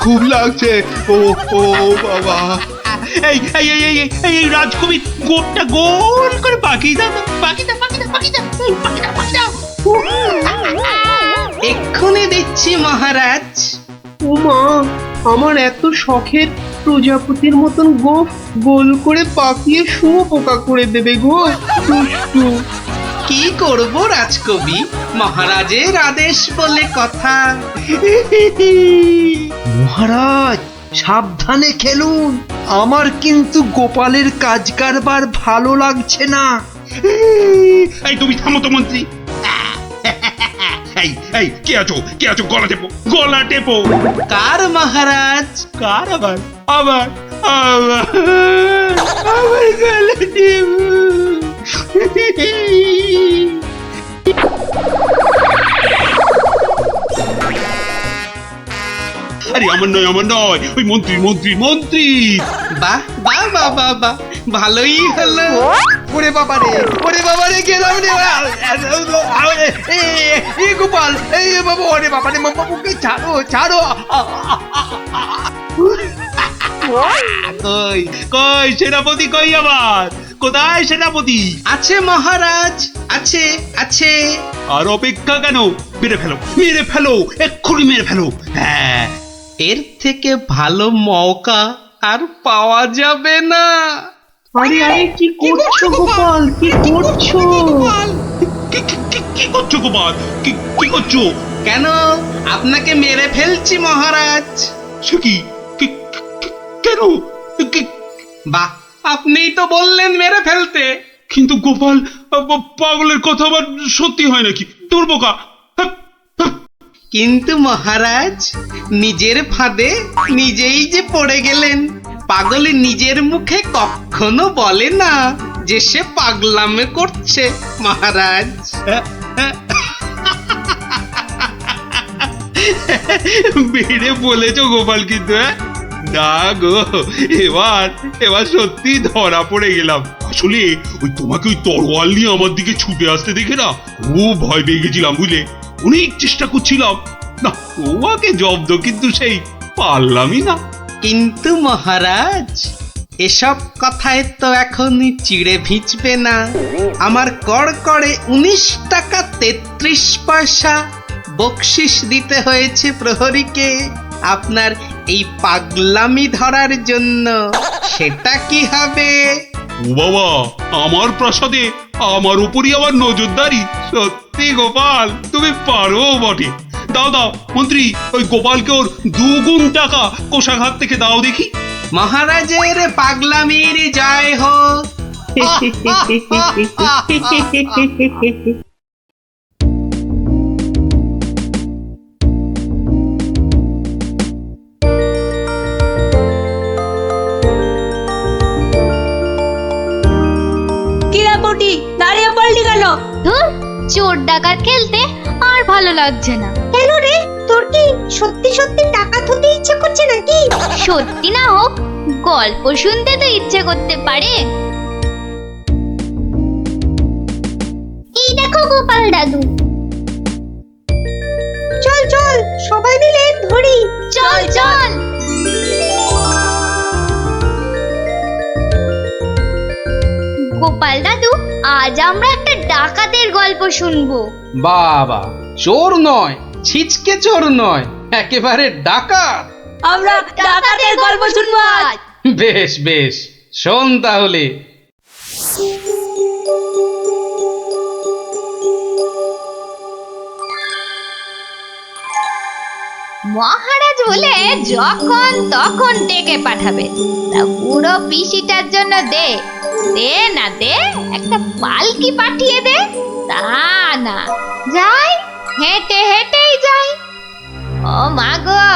Speaker 8: খুব লাগছে। ও ও বাবা।
Speaker 7: এই এই এই এই এই রাজকবি গোপটা গোল করে পাকিয়ে দাও, পাকিয়ে দাও, পাকিয়ে দাও, পাকিয়ে দাও, পাকিয়ে দাও।
Speaker 2: এক্ষুনি দিচ্ছি মহারাজ।
Speaker 9: ও মা, আমার এত শখের প্রজাপতির মতন গোপ গোল করে পাকিয়ে শুয়োপোকা করে দেবে গো, দুষ্টু।
Speaker 2: কি করব রাজকবি, মহারাজের আদেশ বলে কথা।
Speaker 6: মহারাজ সাবধানে খেলুন, আমার কিন্তু গোপালের কাজ কারবার ভালো লাগছে না।
Speaker 7: এই তুমি থামো তো মন্ত্রী। এই এই কে আছো গলা টেপো, গলা টেপো।
Speaker 2: কার মহারাজ?
Speaker 7: কার আবার আবার আবার আবার গলা টেপো। আরে আমার নয় ওই মন্ত্রী।
Speaker 2: বাহ বাহ বাহ বাহ বাহ, ভালোই হলো।
Speaker 6: ওরে বাবা রে গেলাম রে। এই গোপাল, এই বাবা, ওরে বাবা রে, বাবুকে ছাড়ো।
Speaker 7: কই সেনাপতি কই আবার? কোথায় সেনাপতি?
Speaker 2: আছে মহারাজ, আছে।
Speaker 7: আর অপেক্ষা কেন? মেরে ফেলো, এক্ষুনি মেরে ফেলো। হ্যাঁ,
Speaker 2: এর থেকে ভালো মৌকা আর পাওয়া যাবে না।
Speaker 9: আরে কি করছো গোপাল, কি করছো?
Speaker 7: কি করছো গোপাল? কি করছো?
Speaker 2: কেন, আপনাকে মেরে ফেলছি মহারাজ।
Speaker 7: সে কি? কেন?
Speaker 2: বাহ, আপনিই তো বললেন মেরে ফেলতে।
Speaker 7: কিন্তু গোপাল, পাগলের কথা আবার সত্যি হয় নাকি? তোর বোকা।
Speaker 2: কিন্তু মহারাজ, নিজের ফাঁদে নিজেই যে পড়ে গেলেন। পাগল নিজের মুখে কখনো বলে না যে সে পাগলামে করছে মহারাজ।
Speaker 7: বেড়ে বলেছ গোপাল, কিন্তু না গো, এবার সত্যি ধরা পড়ে গেলাম। আসলে তোমাকে ওই তরোয়াল নিয়ে আমার দিকে ছুটে আসতে দেখে না খুব ভয় পেয়ে গেছিলাম, বুঝলে? অনেক চেষ্টা করছিলাম না তোমাকে জব্দ, কিন্তু সেই পারলামই না।
Speaker 2: কিন্তু মহারাজ, এসব কথায় তো এখন চিড়ে ভিজবে না। আমার কড়কড়ে 19 টাকা 33 পয়সা বকশিস দিতে হয়েছে প্রহরীকে আপনার এই পাগলামি ধরার জন্য। সেটা কি হবে?
Speaker 7: ও বাবা, আমার প্রাসাদে আমার উপরই আবার নজরদারি? সত্যি গোপাল, তুমি পারো বটে। দাও মন্ত্রী, ওই গোপালকে ওর 2 গুণ টাকা কোষাঘাত থেকে দাও দেখি।
Speaker 2: মহারাজের পাগলামির জয় হোক।
Speaker 4: কিরাপটি দাঁড়িয়ে পড়লি কেন?
Speaker 3: চোর ডাকাত খেলতে আর ভালো লাগছে না।
Speaker 17: কেন রে, তোর কি সত্যি সত্যি টাকা তুলতে ইচ্ছে করছে নাকি?
Speaker 3: সত্যি না হোক, গল্প শুনতে তো ইচ্ছে করতে পারে।
Speaker 17: এই দেখো গোপাল দাদু। চল সবাই মিলে ধরি।
Speaker 3: চল। গোপাল দাদু, আজ আমরা একটা ডাকাতের গল্প শুনবো।
Speaker 2: বাবা, চোর নয়, ছিচকে চোর নয়, একেবারে ডাকাত।
Speaker 4: আমরা ডাকাতের গল্প শুনবো আজ।
Speaker 2: বেশ শোন তাহলে।
Speaker 3: মহারাজ বলে যখন তখন ডেকে পাঠাবে। তা বুড়ো পিসিটার জন্য দে না দে, একটা পালকি পাঠিয়ে দে। তা না, যাই হেঁটেই যাই। ও মা গো,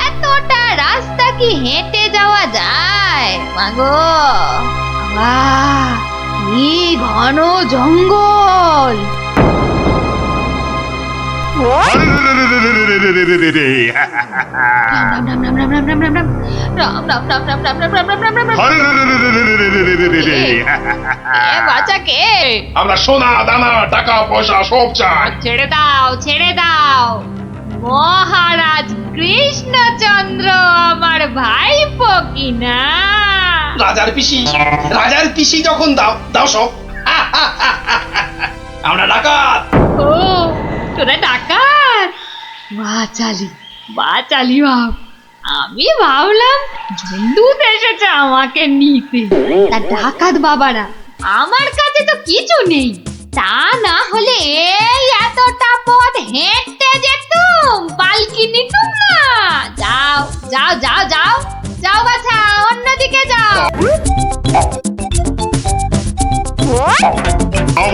Speaker 3: এতটা রাস্তা কি হেঁটে যাওয়া যায়? মা গো, কি ঘন জঙ্গল।
Speaker 15: আমরা সোনা দানা টাকা পয়সা সব চাই।
Speaker 11: ছেড়ে দাও। মহারাজ কৃষ্ণচন্দ্র আমার ভাইপো কিনা।
Speaker 2: রাজার পিসি যখন দাও সব। আমরা ডাকাত।
Speaker 11: ও, তোরা ডাকাত? বাচালি ভাব। আমি ভাবলাম ঝুন্ডুত এসেছে আমাকে নিতে। তা ডাকাত বাবারা, আমার কাছে তো কিছু নেই, তা না হলে এই এতটা পথ হেঁটে যেতুম, পালকি নিতুম না। যাও যাও যাও যাও যাও বাছা, অন্যদিকে যাও।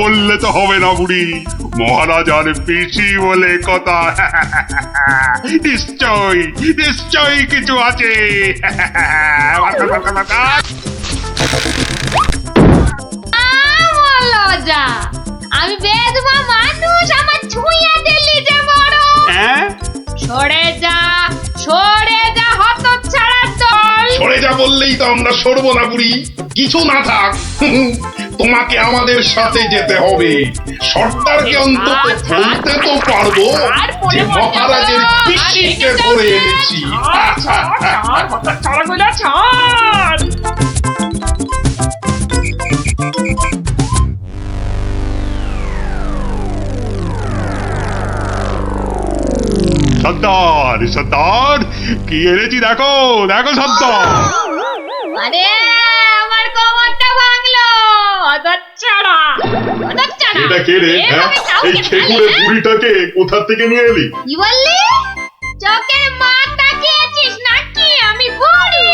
Speaker 15: বললে তো হবে না বুড়ি, মহারাজ আর পিসি বলে কথা। নিশ্চয়ই নিশ্চয়ই কিছু আছে।
Speaker 11: লজা, আমি বেদমা মানুষ, আমার ছুঁয়ে দিলি যে বড়। সরে যা হতচ্ছাড়া দল।
Speaker 15: সরে যা বললেই তো আমরা সরবো না বুড়ি, কিছু না থাক। তোমাকে আমাদের সাথে যেতে হবে। সর্দারকে অন্তত বলতে তো পারবো যে মহারাজের পিসিকে ধরে এনেছি। সর্দার সর্দার, কি এনেছি দেখো দেখো সর্দার।
Speaker 11: আরে আমার কোমরটা ভাঙলো, হতচ্ছাড়া।
Speaker 15: এটা কে রে? এই খেকুড়ে বুড়িটাকে কোথা থেকে নিয়ে এলি?
Speaker 11: কি বললি? চোখের মাথা খেয়েছিস নাকি? আমি বুড়ি?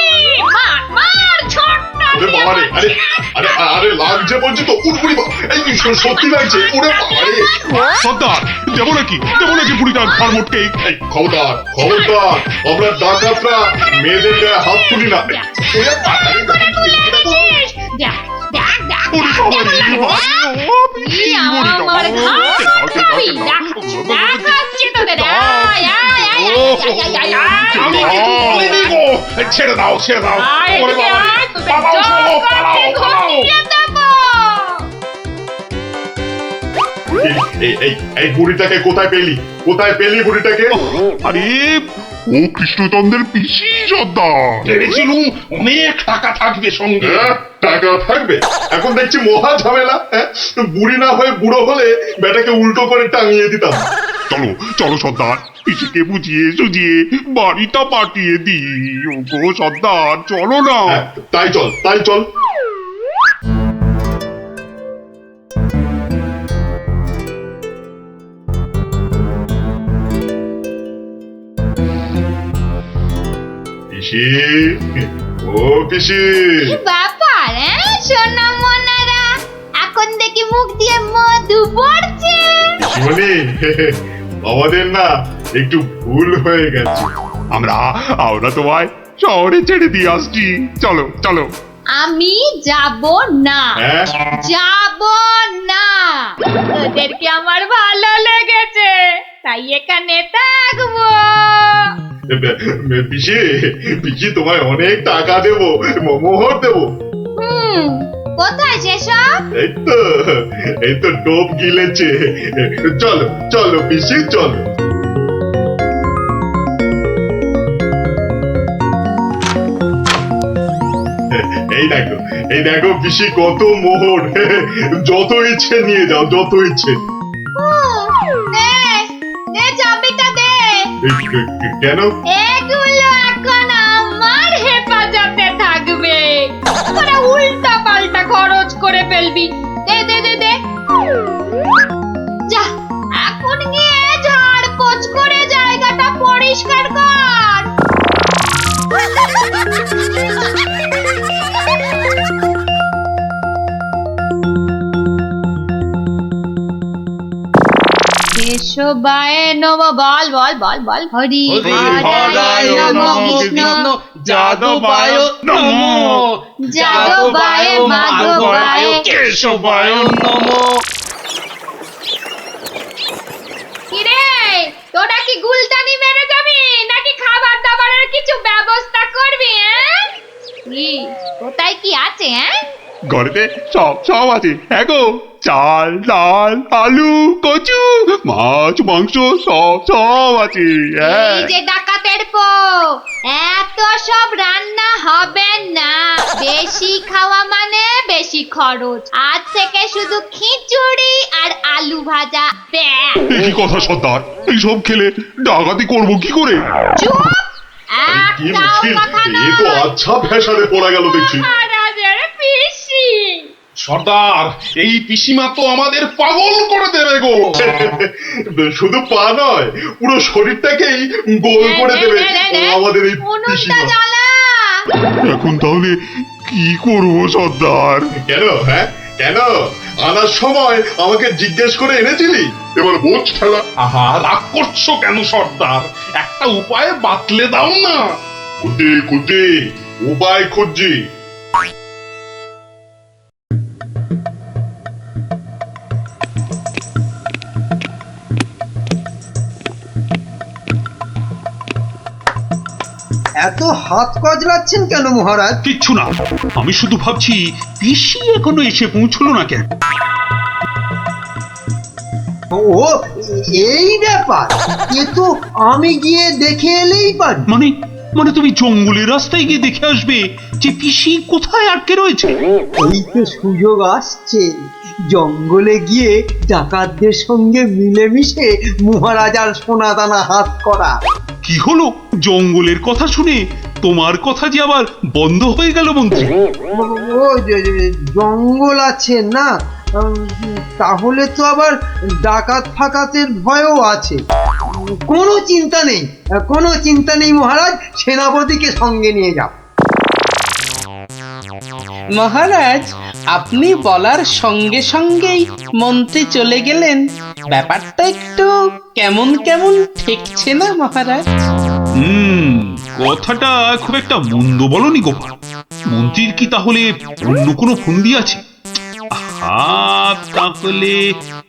Speaker 11: মার ছোট্ট।
Speaker 15: আরে লাগছে বলছি তো। এই সত্যি লাগছে। ওরে বাবারে সর্দার, দেবো নাকি বুড়িটার ঘর মোটকে? খবরদার খবরদার, আমরা ডাকাতরা মেয়েদের গায়ে হাত তুলি না। ছেড়ে দাও ছেড়ে দাও। এই বুড়িটাকে কোথায় পেলি বুড়িটাকে? আরে ও কৃষ্ণচন্দ্রের পিসি সর্দার। ভেবেছিলুম অনেক টাকা থাকবে সঙ্গে। টাকা থাকবে? এখন দেখছি মহা ঝামেলা। বুড়ি না হয়ে বুড়ো হলে বেটাকে উল্টো করে টাঙিয়ে দিতাম। চলো চলো সর্দার, পিসিকে বুঝিয়ে সুঝিয়ে বাড়িটা পাঠিয়ে দিই। ওগো সর্দার চলো না। তাই চল। পিসি, ও পিসি।
Speaker 11: ব্যাপার সোনা মনারা, এখন দেখি মুখ দিয়ে মধু পড়ছে।
Speaker 15: পিসিমণি, আমাদের না একটু ভুল হয়ে গেছে। আমরা তোমায় শহরে ছেড়ে দিয়ে আসছি। চলো।
Speaker 11: আমি যাব না। তোদেরকে আমার ভালো লেগেছে, তাই এখানে থাকবো।
Speaker 15: পিসি তোমায় অনেক টাকা দেবো, মোহর দেবো।
Speaker 11: কোথায় সেসব?
Speaker 15: এই তো ডোব গিলেছে। চলো পিসি চলো। এই দেখো পিসি কত মোহর। যত ইচ্ছে নিয়ে যাও, যত ইচ্ছে।
Speaker 11: চাবিটা দে।
Speaker 15: কেন?
Speaker 11: এগুলো এখন আমার হেফাজতে থাকবে। তোরা উল্টা পাল্টা খরচ করে ফেলবি। দে। যা, এখন গিয়ে ঝাড় পোছ করে জায়গাটা পরিষ্কার কর। কেশবায় নম। বল। হরি হরায় নম। কৃষ্ণ
Speaker 2: যাদবায় নমো।
Speaker 11: যাদবায় মাধবায়
Speaker 2: কেশবায় নমো।
Speaker 11: কিরে, তোরা কি গুলতানি মেরে যাবি নাকি খাবার দাবারের কিছু ব্যবস্থা করবি? কি কোথায় কি আছে?
Speaker 15: ঘরেতে সব আছে। গো, চাল ডাল আলু কচু মাছ মাংস সব আছে।
Speaker 11: এই যে ডাকাতের পো, এত সব রান্না হবে না। বেশি খাওয়া মানে বেশি খরচ। আজ থেকে শুধু খিচুড়ি আর আলু ভাজা।
Speaker 15: কি কথা সর্দার, এইসব খেলে ডাকাতি করবো কি করে?
Speaker 11: চুপ! একটাও কথা নয়।
Speaker 15: আচ্ছা ভেসারে পড়া গেল দেখছি।
Speaker 11: মহারাজের পিসি
Speaker 14: সর্দার, এই পিসিমা তো আমাদের পাগল করে দেবে গো।
Speaker 15: শুধু পা নয়, পুরো শরীরটাকেই গোল করে দেবে আমাদের এই পিসিমা।
Speaker 8: এখন তাহলে কি করবো সর্দার?
Speaker 15: কেন হ্যাঁ কেন আনার সময় আমাকে জিজ্ঞেস করে এনেছিলি? এবার বোঝ ঠেলা।
Speaker 14: আহা, রাগ করছো কেন সর্দার? একটা উপায় বাতলে দাও না।
Speaker 15: কুটি কুটি উপায় খুঁজছি।
Speaker 6: এত হাত কজলাচ্ছেন কেন মহারাজ?
Speaker 7: কিচ্ছু না, আমি শুধু ভাবছি পিসি এখনো এসে পৌঁছলো না কেন।
Speaker 6: ও এই ব্যাপার, এ তো আমি গিয়ে দেখে এলেই পারি।
Speaker 7: মানে তুমি জঙ্গলের রাস্তায় গিয়ে দেখে আসবে যে পিসি কোথায় আটকে রয়েছে?
Speaker 6: এই তো সুযোগ আসছে, জঙ্গলে গিয়ে ডাকাতদের সঙ্গে মিলেমিশে মহারাজার সোনাদানা হাত করা।
Speaker 7: কি হলো? জঙ্গলের কথা শুনে তোমার কথা যে আবার বন্ধ হয়ে গেল মন্ত্রী?
Speaker 6: ও জঙ্গল আছে না, তাহলে তো আবার ডাকাত ফাকাতের ভয়ও আছে। কোনো চিন্তা নেই, কোনো চিন্তা নেই মহারাজ, সেনাপতিকে সঙ্গে নিয়ে যাও।
Speaker 2: মহারাজ, আপনি বলার সঙ্গে সঙ্গেই মন্ত্রী চলে গেলেন। ব্যাপারটা একটু কেমন কেমন ঠেকছে না মহারাজ?
Speaker 7: কথাটা খুব একটা মন্দ বলনি গোপাল। মন্ত্রীর কি তাহলে অন্য কোনো ফন্দি আছে?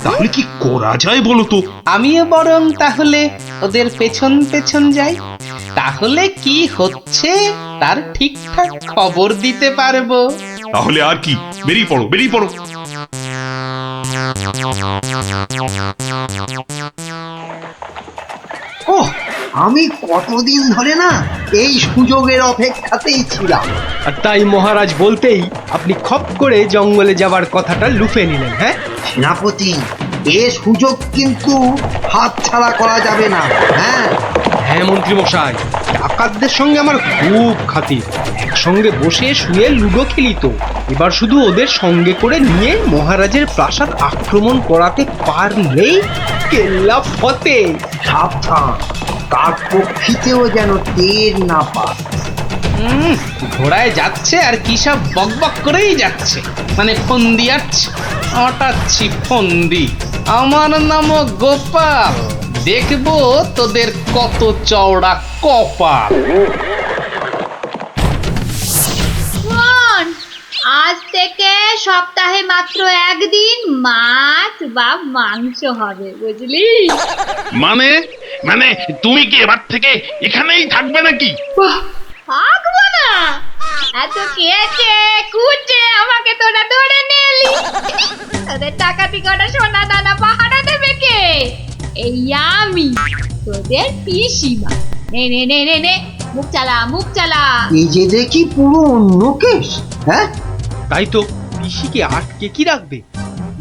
Speaker 7: তাহলে কি করা যায় বলো তো?
Speaker 2: আমিও বরং তাহলে ওদের পেছন পেছন যাই, তাহলে কি হচ্ছে তার ঠিকঠাক খবর দিতে পারবো।
Speaker 7: তাহলে আর কি, বেরিয়ে পড়ো বেরিয়ে পড়ো।
Speaker 6: ওহ, আমি কতদিন ধরে না এই সুযোগের অপেক্ষাতেই ছিলাম।
Speaker 18: আর তাই মহারাজ বলতেই আপনি খপ করে জঙ্গলে যাবার কথাটা লুফে নিলেন। হ্যাঁ
Speaker 6: সেনাপতি, এ সুযোগ কিন্তু হাতছাড়া করা যাবে না। হ্যাঁ
Speaker 18: হ্যাঁ মন্ত্রী মশাই, ডাকাতদের সঙ্গে আমার খুব খাতির। একসঙ্গে বসে শুয়ে লুডো খেলি তো। এবার শুধু ওদের সঙ্গে করে নিয়ে মহারাজের প্রাসাদ আক্রমণ করাতে পারলেই কেল্লা ফতে।
Speaker 6: সাবধান, তার পক্ষিতেও যেন টের না পায়।
Speaker 2: ঘোড়ায় যাচ্ছে আর কি সব বকবক করেই যাচ্ছে, মানে ফন্দি আটছে, আটাচ্ছি ফন্দি। আমার নাম গোপাল, দেখবো তোদের কত চওড়া কপাল।
Speaker 11: আজ থেকে সপ্তাহে মাত্র একদিন মাছ বা মাংস হবে, বুঝলি?
Speaker 14: মানে তুমি কি এবার থেকে এখানেই থাকবে নাকি?
Speaker 11: থাকবো না? এত কেটে কুটে আমাকে তোরা ধরে নিলি, তোদের টাকাতি কটা সোনা দানা পাহারা দেবে কে? এই আমি, তোদের পিসিমা। নে নে নে নে নে, মুখ চালা মুখ চালা।
Speaker 6: এই যে দেখি পুরো অন্য কেস। হ্যাঁ
Speaker 18: তাই তো, পিসিকে আটকে কি রাখবে?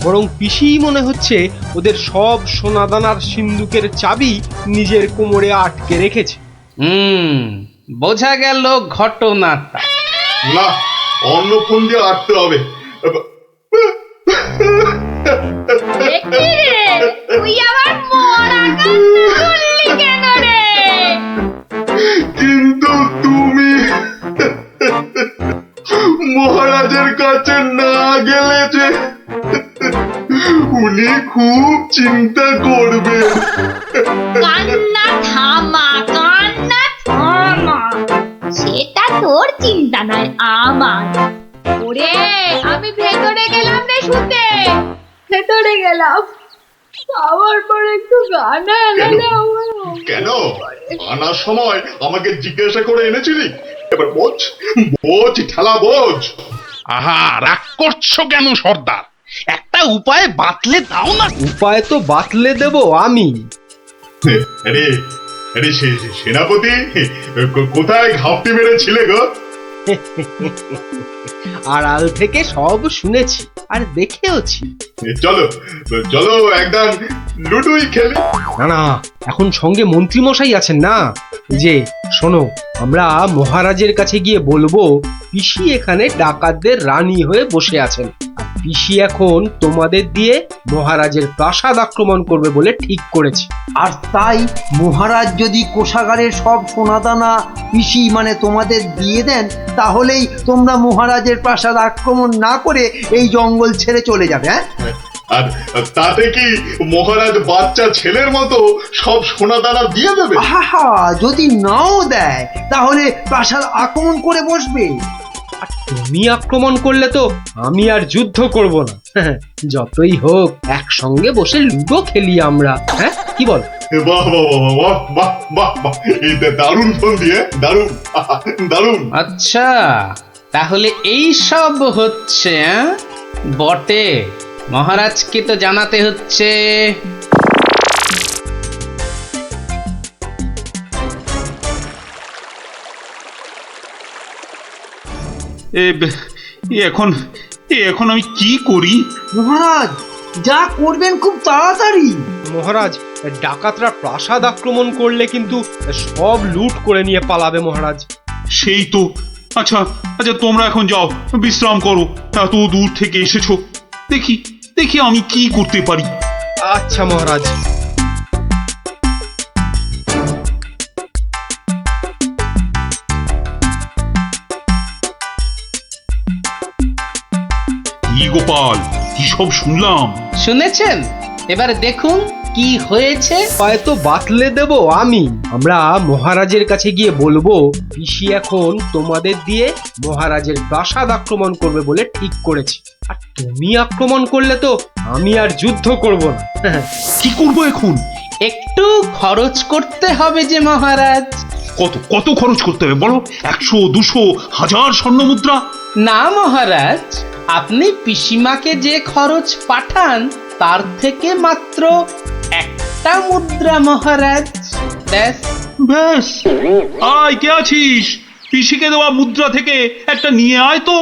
Speaker 18: বরং পিসি মনে হচ্ছে ওদের সব সোনাদানার সিন্ধুকের চাবি নিজের কোমরে আটকে রেখেছে।
Speaker 2: বোঝা গেল ঘটনাটা।
Speaker 15: না, অন্য ফোন দিয়ে আটতে হবে।
Speaker 11: তুই আবার মরা কান্না কেন রে?
Speaker 15: কিন্তু তুমি মহারাজের কাছে না গেলে যে উনি খুব চিন্তা করবেন।
Speaker 11: কান্না থামা, কান্না থামা, সেটা তোর চিন্তা নয় আমার। ওরে আমি ভেতরে গেলাম রে শুতে, ভেতরে গেলাম। আবার পরে একটু গানা এলাম।
Speaker 15: কেন আনার সময় আমাকে জিজ্ঞাসা করে এনেছিলি? এবার বোঝ বোঝ ঠেলা বোঝ।
Speaker 14: আহা, রাগ করছো কেন সর্দার? একটা উপায় বাতলে দাও না।
Speaker 18: উপায় তো বাতলে দেব আমি।
Speaker 15: আরে আরে সেনাপতি, কোথায় ঘাপটি মেরেছিলে গো?
Speaker 18: আড়াল থেকে সব শুনেছি আর দেখেওছি।
Speaker 15: চলো চলো একদম লুডুই খেলি।
Speaker 18: না না, এখন সঙ্গে মন্ত্রী মশাই আছেন না। যে শোনো, আমরা মহারাজের কাছে গিয়ে বলবো পিসি এখানে ডাকাতদের রানী হয়ে বসে আছেন, পিসি এখন তোমাদের দিয়ে মহারাজের প্রাসাদ আক্রমণ করবে বলে ঠিক করেছে।
Speaker 6: আর তাই মহারাজ যদি কোষাগারের সব সোনাদানা পিসি মানে তোমাদের দিয়ে দেন, তাহলেই তোমরা মহারাজের প্রাসাদ আক্রমণ না করে এই জঙ্গল ছেড়ে চলে যাবে। হ্যাঁ,
Speaker 15: আর তাতে কি মহারাজ বাচ্চা ছেলের মতো সব সোনা দানা দিয়ে দেবে?
Speaker 6: আহা, যদি নাও দেয় তাহলে প্রাসাদ আক্রমণ করে বসবে।
Speaker 18: আর তুমি আক্রমণ করলে তো আমি আর যুদ্ধ করব না, যতই হোক একসঙ্গে বসে লুডো খেলি আমরা। হ্যাঁ, কি বল?
Speaker 15: বাহ বাহ বাহ বাহ বাহ বাহ বাহ, এই দারুণ ফোন দিয়ে, দারুণ দারুণ।
Speaker 2: আচ্ছা, তাহলে এই সব হচ্ছে বটে, মহারাজকে তো জানাতে হচ্ছে।
Speaker 7: এখন আমি কি করি?
Speaker 6: মহারাজ, যা করবেন খুব তাড়াতাড়ি।
Speaker 18: মহারাজ, ডাকাতরা প্রাসাদ আক্রমণ করলে কিন্তু সব লুট করে নিয়ে পালাবে মহারাজ।
Speaker 7: সেই তো। আচ্ছা আচ্ছা, তোমরা এখন যাও, বিশ্রাম করো। এত দূর থেকে এসেছো, দেখি দেখি আমি কি করতে পারি।
Speaker 18: আচ্ছা মহারাজ।
Speaker 7: কি গোপাল, কি সব শুনলাম?
Speaker 2: শুনেছেন? এবার দেখুন কি হয়েছে।
Speaker 18: হয়তো বাতলে দেব আমি। আমরা মহারাজের কাছে গিয়ে বলবো পিসি এখন তোমাদের দিয়ে মহারাজের প্রাসাদ আক্রমণ করবে বলে ঠিক করেছে। আর তুমি আক্রমণ করলে তো আমি আর যুদ্ধ করব না।
Speaker 7: কি করবো এখন?
Speaker 2: একটু খরচ করতে হবে যে মহারাজ।
Speaker 7: কত কত খরচ করতে হবে বলো? 100, 200, 1000 স্বর্ণ মুদ্রা?
Speaker 2: না মহারাজ, আপনি পিসিমাকে যে খরচ পাঠান তার থেকে মাত্র একটা মুদ্রা মহারাজ। ব্যাস
Speaker 7: ব্যাস। আয়, কে আছিস? পিসিকে দেওয়া মুদ্রা থেকে একটা নিয়ে আয় তো।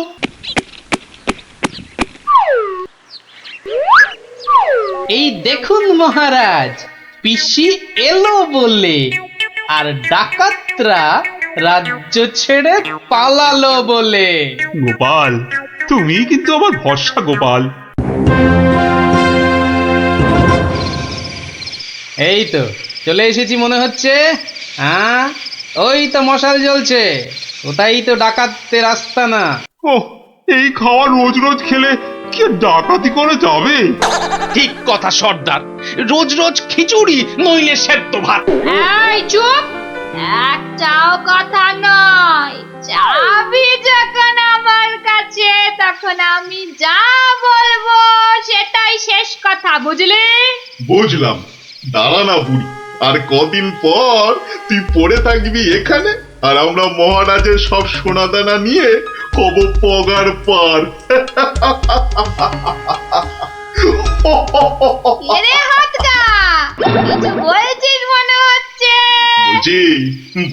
Speaker 2: এই দেখুন মহারাজ, পিসি এলো বলে, আর ডাকাতরা রাজ্য ছেড়ে পালালো বলে।
Speaker 7: গোপাল, তুমি কিন্তু আমার ভরসা গোপাল।
Speaker 2: এই তো চলে এসেছি মনে হচ্ছে। হ্যাঁ, ওই তো মশাল জ্বলছে, ওটাই তো ডাকাতদের আস্তানা।
Speaker 7: ও, এই খাওয়া রোজ রোজ খেলে কি ডাকাতি করে যাবে?
Speaker 2: ঠিক কথা সর্দার, রোজ রোজ খিচুড়ি নইলে সেদ্ধ ভাত।
Speaker 11: এই চুপ, একটাও কথা নয়। চাবি যখন আমার কাছে, তখন আমি যা বলবো সেটাই শেষ কথা, বুঝলি?
Speaker 15: বুঝলাম। দাঁড়া না বুড়ি, আর কদিন পর তুই পড়ে থাকবি এখানে, আর আমরা মহারাজের সব সোনাদানা নিয়ে কব পগার পার।
Speaker 11: এরে হাতটা, কিছু বলছিস মনে হচ্ছে।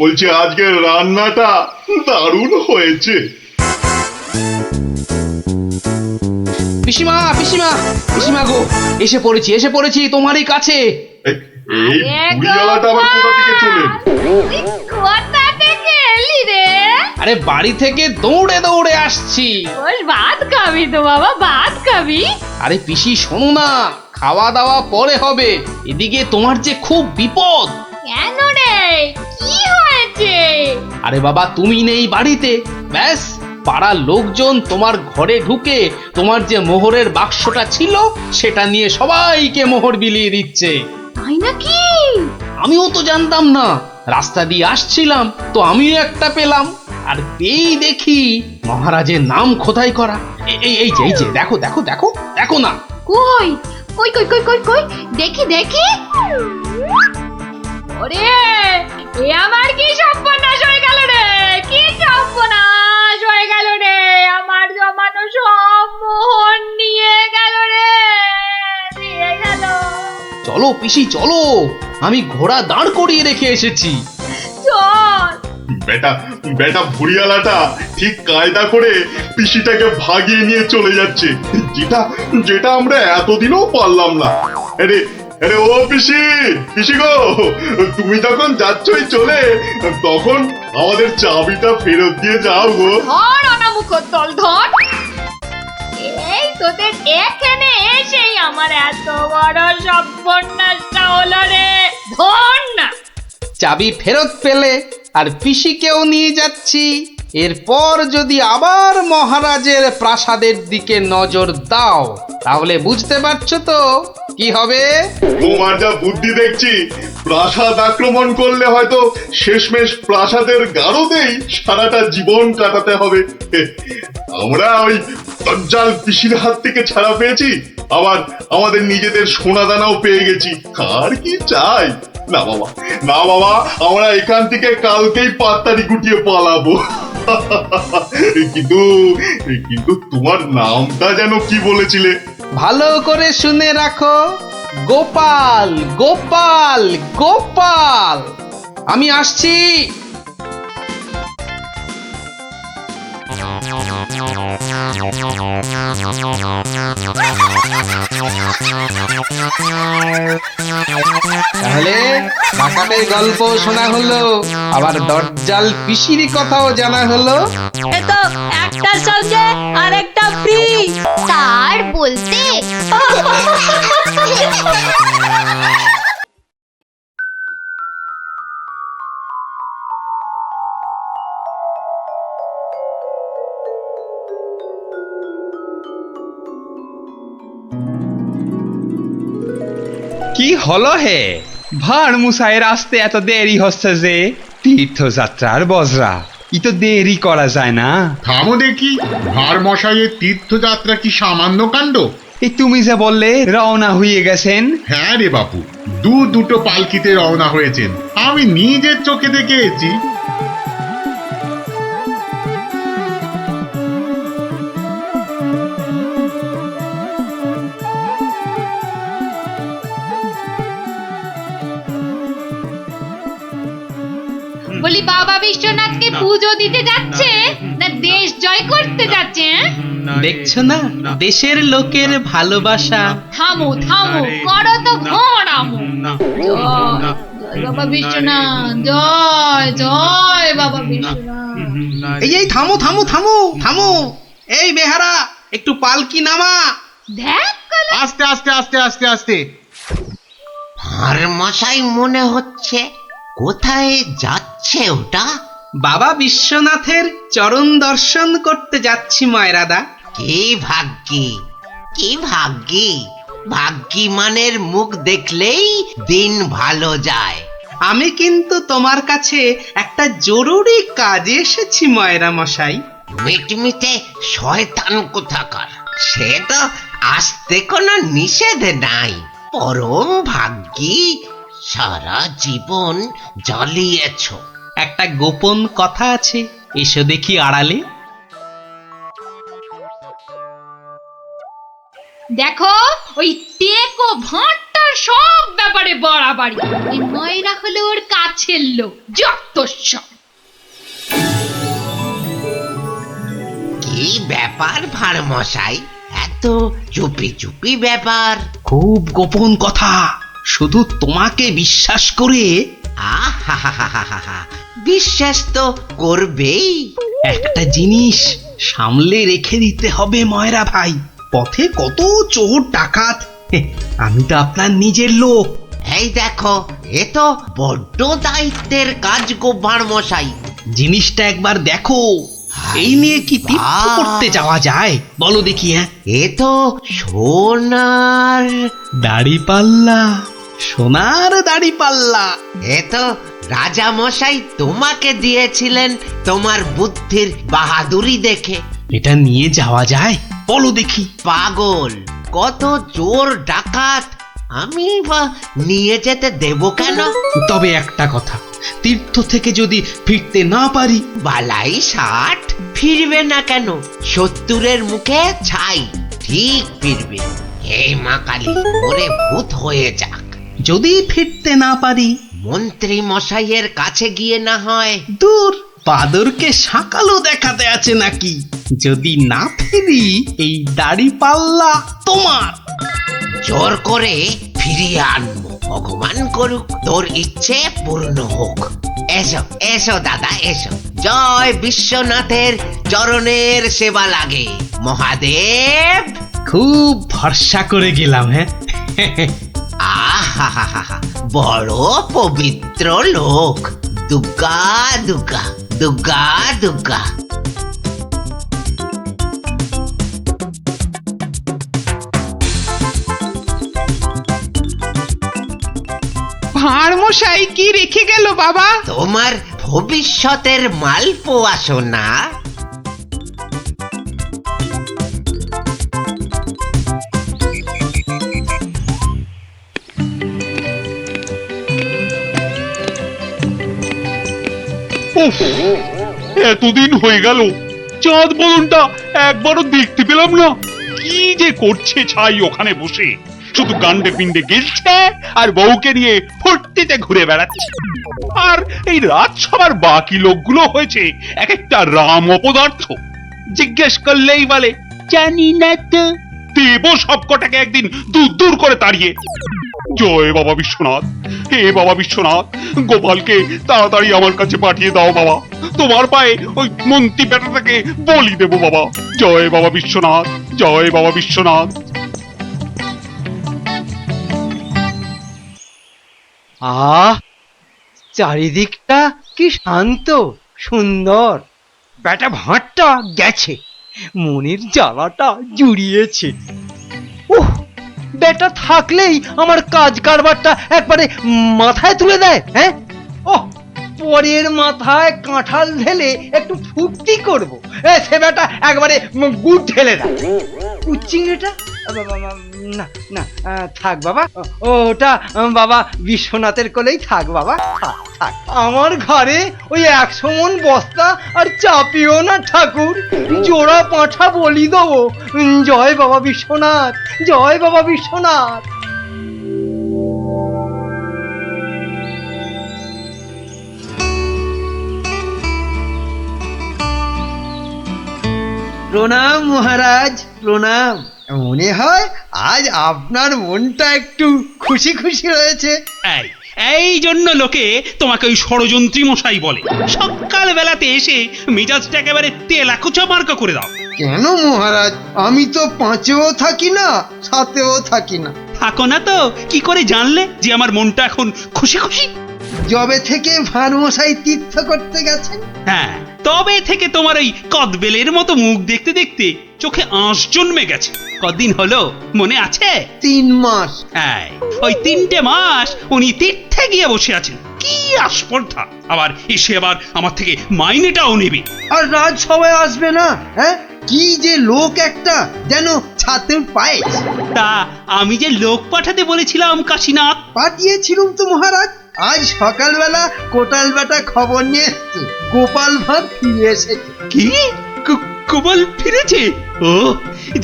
Speaker 15: বলছি আজকের রান্নাটা দারুণ হয়েছে।
Speaker 2: পিসিমা পিসিমা পিসিমা গো, এসে পড়েছি তোমারই কাছে।
Speaker 15: এই বুড়িওয়ালাটা আবার কোথা থেকে চলে?
Speaker 11: কোথা থেকে এলি রে?
Speaker 2: আরে বাড়ি থেকে দৌড়ে দৌড়ে আসছি।
Speaker 11: ওই ভাত খাবি তো বাবা, ভাত খাবি?
Speaker 2: আরে পিসি শোনো না, খাওয়া দাওয়া পরে হবে, এদিকে তোমার যে খুব বিপদ।
Speaker 11: কেন রে, কি হয়েছে?
Speaker 2: আরে বাবা, তুমি নেই বাড়িতে, ব্যাস পাড়ার লোকজন তোমার ঘরে ঢুকে তোমার যে মোহরের বাক্সটা ছিল সেটা নিয়ে সবাইকে মোহর বিলিয়ে দিচ্ছে।
Speaker 11: তাই নাকি?
Speaker 2: আমিও তো জানতাম না, রাস্তা দিয়ে আসছিলাম তো আমিও একটা পেলাম, আর পেয়েই দেখি মহারাজের নাম খোদাই করা। এই যে দেখো দেখো দেখো দেখো না।
Speaker 11: কই কই কই কই কই কই, দেখি দেখি। ওরে, এ আমার কি সর্বনাশ হয়ে গেল রে, কি সর্বনাশ হয়ে গেল রে, আমার জমানো সব মোহর নিয়ে গেল রে, নিয়ে গেল।
Speaker 2: চলো পিসি চলো, আমি ঘোড়া দাঁড় করিয়ে রেখে এসেছি।
Speaker 11: চল।
Speaker 15: বেটা বেটা বুড়িওয়ালাটা ঠিক কায়দা করে পিসিটাকে ভাগিয়ে নিয়ে চলে যাচ্ছে, যেটা যেটা আমরা এতদিনও পারলাম না। আরে আরে ও পিসি, পিসি গো, তুমি যখন যাচ্ছই চলে, তখন আমাদের চাবিটা ফেরত দিয়ে যাও গো।
Speaker 11: ধর অনামুখ দল, ধর। এই তোদের এখানে এসেই আমার এত বড় সর্বনাশটা হলো রে। ধর না।
Speaker 2: চাবি ফেরত পেলে আর পিসিকেও নিয়ে যাচ্ছি। এরপর যদি আবার মহারাজের প্রাসাদের দিকে নজর দাও তাহলে বুঝতে পারছো তো কি হবে।
Speaker 15: তোমার যা বুদ্ধি দেখছি, প্রাসাদ আক্রমণ করলে হয়তো শেষমেশ প্রাসাদের গারদেই সারাটা জীবন কাটাতে হবে। আমরা ওই দজ্জাল পিসির হাত থেকে ছাড়া পেয়েছি, আবার আমাদের নিজেদের সোনা দানাও পেয়ে গেছি। আর কি চাই? না বাবা, না বাবা, আমরা এখান থেকে কালকেই পাত্তারি গুটিয়ে পালাবো। কিন্তু কিন্তু তোমার নামটা যেন কি বলেছিলে?
Speaker 2: ভালো করে শুনে রাখো, গোপাল গোপাল গোপাল। আমি আসছি। তাহলে ডাকাতের গল্প শোনা হলো, আবার দজ্জাল পিসির কথাও জানা হলো।
Speaker 4: এ তো একটার সঙ্গে আরেকটা ফ্রি।
Speaker 3: তার বলতে
Speaker 1: কি হলো হে? ভাঁড় মুসাইয়ের আসতে এত দেরি হচ্ছে যে? তীর্থযাত্রার বজরা, ই তো দেরি করা যায় না।
Speaker 12: থামো দেখি, ভাঁড় মশাইয়ের তীর্থযাত্রা কি সামান্য কাণ্ড?
Speaker 1: এই তুমি যে বললে রওনা হয়ে গেছেন।
Speaker 12: হ্যাঁ রে বাপু, দুটো পালকিতে রওনা হয়েছেন, আমি নিজের চোখে দেখে এসেছি।
Speaker 11: বলি বাবা বিশ্বনাথকে পুজো দিতে যাচ্ছে না দেশ জয় করতে যাচ্ছে?
Speaker 2: দেখছো না দেশের লোকের ভালোবাসা।
Speaker 11: থামো থামো, করো তো ঘোড়ামো। জয় বাবা বিশ্বনাথ, জয় জয় বাবা বিশ্বনাথ।
Speaker 2: এই থামো থামো থামো থামো। এই বেহারা, একটু পালকি নামা।
Speaker 11: দেখ
Speaker 12: আস্তে আস্তে আস্তে আস্তে আস্তে।
Speaker 10: ভাঁড় মশাই মনে হচ্ছে, কোথায় যাচ্ছে ওটা?
Speaker 2: বাবা বিশ্বনাথের চরণ দর্শন করতে যাচ্ছি ময়রাদা।
Speaker 10: কি ভাগ্যি, কি ভাগ্যি! ভাগ্যি মানের মুখ দেখলেই দিন ভালো যায়।
Speaker 2: আমি কিন্তু তোমার কাছে একটা জরুরি কাজে এসেছি ময়রা মশাই।
Speaker 10: মিটমিটে শয়তান কোথাকার, সে তো আসতে কোনো নিষেধ নাই। পরম ভাগ্যি, সারা জীবন জ্বালিয়েছ।
Speaker 2: একটা গোপন কথা আছে, এসো দেখি আড়ালে।
Speaker 11: দেখো ওই টেকো ভাঁড়টার সব ব্যাপারে বাড়াবাড়ি। এই ময়রা হলো ওর কাছের লোক, যত সব।
Speaker 10: কি ব্যাপার ভাঁড় মশাই, এত চুপি চুপি ব্যাপার?
Speaker 2: খুব গোপন কথা, শুধু তোমাকে বিশ্বাস করে।
Speaker 10: আহা, বিশ্বাস তো করবেই।
Speaker 2: একটা জিনিস সামলে রেখে দিতে হবে ময়রা ভাই, পথে কত চোর ডাকাত। আমি তো আপনার নিজের লোক।
Speaker 10: এই দেখো, এ তো বড্ড দায়িত্বের কাজ গো ভাঁড় মশাই।
Speaker 2: জিনিসটা একবার দেখো, এই নিয়ে কি তীর্থ করতে যাওয়া যায় বলো দেখি?
Speaker 10: এ তো সোনার
Speaker 2: দাড়িপাল্লা, সোনার দাড়িপাল্লা।
Speaker 10: এ তো রাজা মশাই তোমাকে দিয়েছিলেন তোমার বুদ্ধির বাহাদুরি দেখে।
Speaker 2: এটা নিয়ে যাওয়া যায় বলো দেখি?
Speaker 10: পাগল, কত চোর ডাকাত, আমি বা নিয়ে যেতে দেব কেন?
Speaker 2: তবে একটা কথা, তীর্থ থেকে যদি ফিরতে না পারি?
Speaker 10: বালাই ষাট, ফিরবে না কেন? ৭০-এর মুখে ছাই, ঠিক ফিরবে। হে মা কালী, ওরে ভূত হয়ে যাক।
Speaker 2: যদি ফিরতে না পারি?
Speaker 10: মন্ত্রী মশাইয়ের কাছে গিয়ে না হয়।
Speaker 2: দূর, বাদরকে সাকালো দেখাতে আছে নাকি? যদি না ফিরি, এই দাড়িপাল্লা তোমার।
Speaker 10: জোর করে ফিরিয়ে আনবো, ভগবান করুক তোর ইচ্ছে পূর্ণ হোক। এসো এসো দাদা, এসো। জয় বিশ্বনাথের চরণের সেবা লাগে। মহাদেব।
Speaker 2: খুব ভরসা করে গেলাম। হ্যাঁ
Speaker 10: আহা, বড় পবিত্র লোক। দুর্গা দুর্গা দুর্গা দুর্গা।
Speaker 1: ভাঁড় মশাই কি রেখে গেল বাবা?
Speaker 10: তোমার ভবিষ্যতের মালপোয়া সোনা।
Speaker 15: এতদিন হয়ে গেল চাঁদ বদনটা একবারও দেখতে পেলাম না। কি যে করছে ছাই ওখানে বসে, শুধু গান্ডে পিণ্ডে গেলছে আর বউকে নিয়ে ফুর্তিতে ঘুরে বেড়াচ্ছে। আর এই রাজসভার বাকি লোকগুলো হয়েছে এক একটা রাম অপদার্থ। জিজ্ঞেস করলেই বলে জানি না তো। দেব সবকটাকে একদিন দূর দূর করে তাড়িয়ে। জয় বাবা বিশ্বনাথ, হে বাবা বিশ্বনাথ, গোপালকে তাড়াতাড়ি আমার কাছে পাঠিয়ে দাও বাবা। তোমার পায়ে ওই মন্ত্রী বেটাটাকে বলি দেবো বাবা। জয় বাবা বিশ্বনাথ, জয় বাবা বিশ্বনাথ।
Speaker 9: আহ, চারিদিকটা কি শান্ত সুন্দর। বেটা ভাঁড়টা গেছে, মনের জ্বালাটা জুড়িয়েছে। উহ, বেটা থাকলেই আমার কাজ কারবারটা একবারে মাথায় তুলে দেয়। হ্যাঁ, ওহ, পরের মাথায় কাঁঠাল ঢেলে একটু ফুর্তি করবো, সে বেটা একবারে গুড় ঢেলে দেয়। চিংড়িটা না না, থাক বাবা, ওটা বাবা বিশ্বনাথের কোলেই থাক বাবা, থাক। আমার ঘরে ওই 100 মণ বস্তা আর চাপিও না ঠাকুর, জোড়া পাঁঠা বলি দেবো। জয় বাবা বিশ্বনাথ, জয় বাবা বিশ্বনাথ। প্রণাম মহারাজ, প্রণাম। মনে হয় আজ আপনার মনটা একটু খুশি খুশি রয়েছে।
Speaker 2: এই জন্য লোকে তোমাকে ওই ষড়যন্ত্রী মশাই বলে। সকাল বেলাতে এসে মেজাজটা একেবারে তেলাকুচা মার্কা করে দাও।
Speaker 6: কেন মহারাজ, আমি তো 5এও থাকি না 7এও থাকি না।
Speaker 2: থাকো না তো কি করে জানলে যে আমার মনটা এখন খুশি খুশি?
Speaker 6: যবে থেকে ভাঁড় মশাই তীর্থ করতে গেছেন।
Speaker 2: হ্যাঁ, তবে থেকে তোমার ওই কদবেলের মতো মুখ দেখতে দেখতে চোখে আঁশ জন্মে গেছে। কদিন হলো মনে আছে?
Speaker 6: 3 মাস।
Speaker 2: হ্যাঁ, ওই 3টে মাস উনি তীর্থে গিয়ে বসে আছেন। কি আস্পর্ধা! আবার এসে আবার আমার থেকে মাইনেটাও নেবে।
Speaker 6: আর রাজসভায় আসবে না? হ্যাঁ, কি যে লোক একটা, যেন ছাতের পায়ে।
Speaker 2: তা আমি যে লোক পাঠাতে বলেছিলাম কাশীনাথ,
Speaker 6: পাঠিয়েছিলাম তো মহারাজ। আজ সকালবেলা কোটাল বেটা খবর নিয়ে এসছে, গোপাল ভাঁড় ফিরে এসেছে।
Speaker 2: কি? গোপাল ফিরেছে? ও,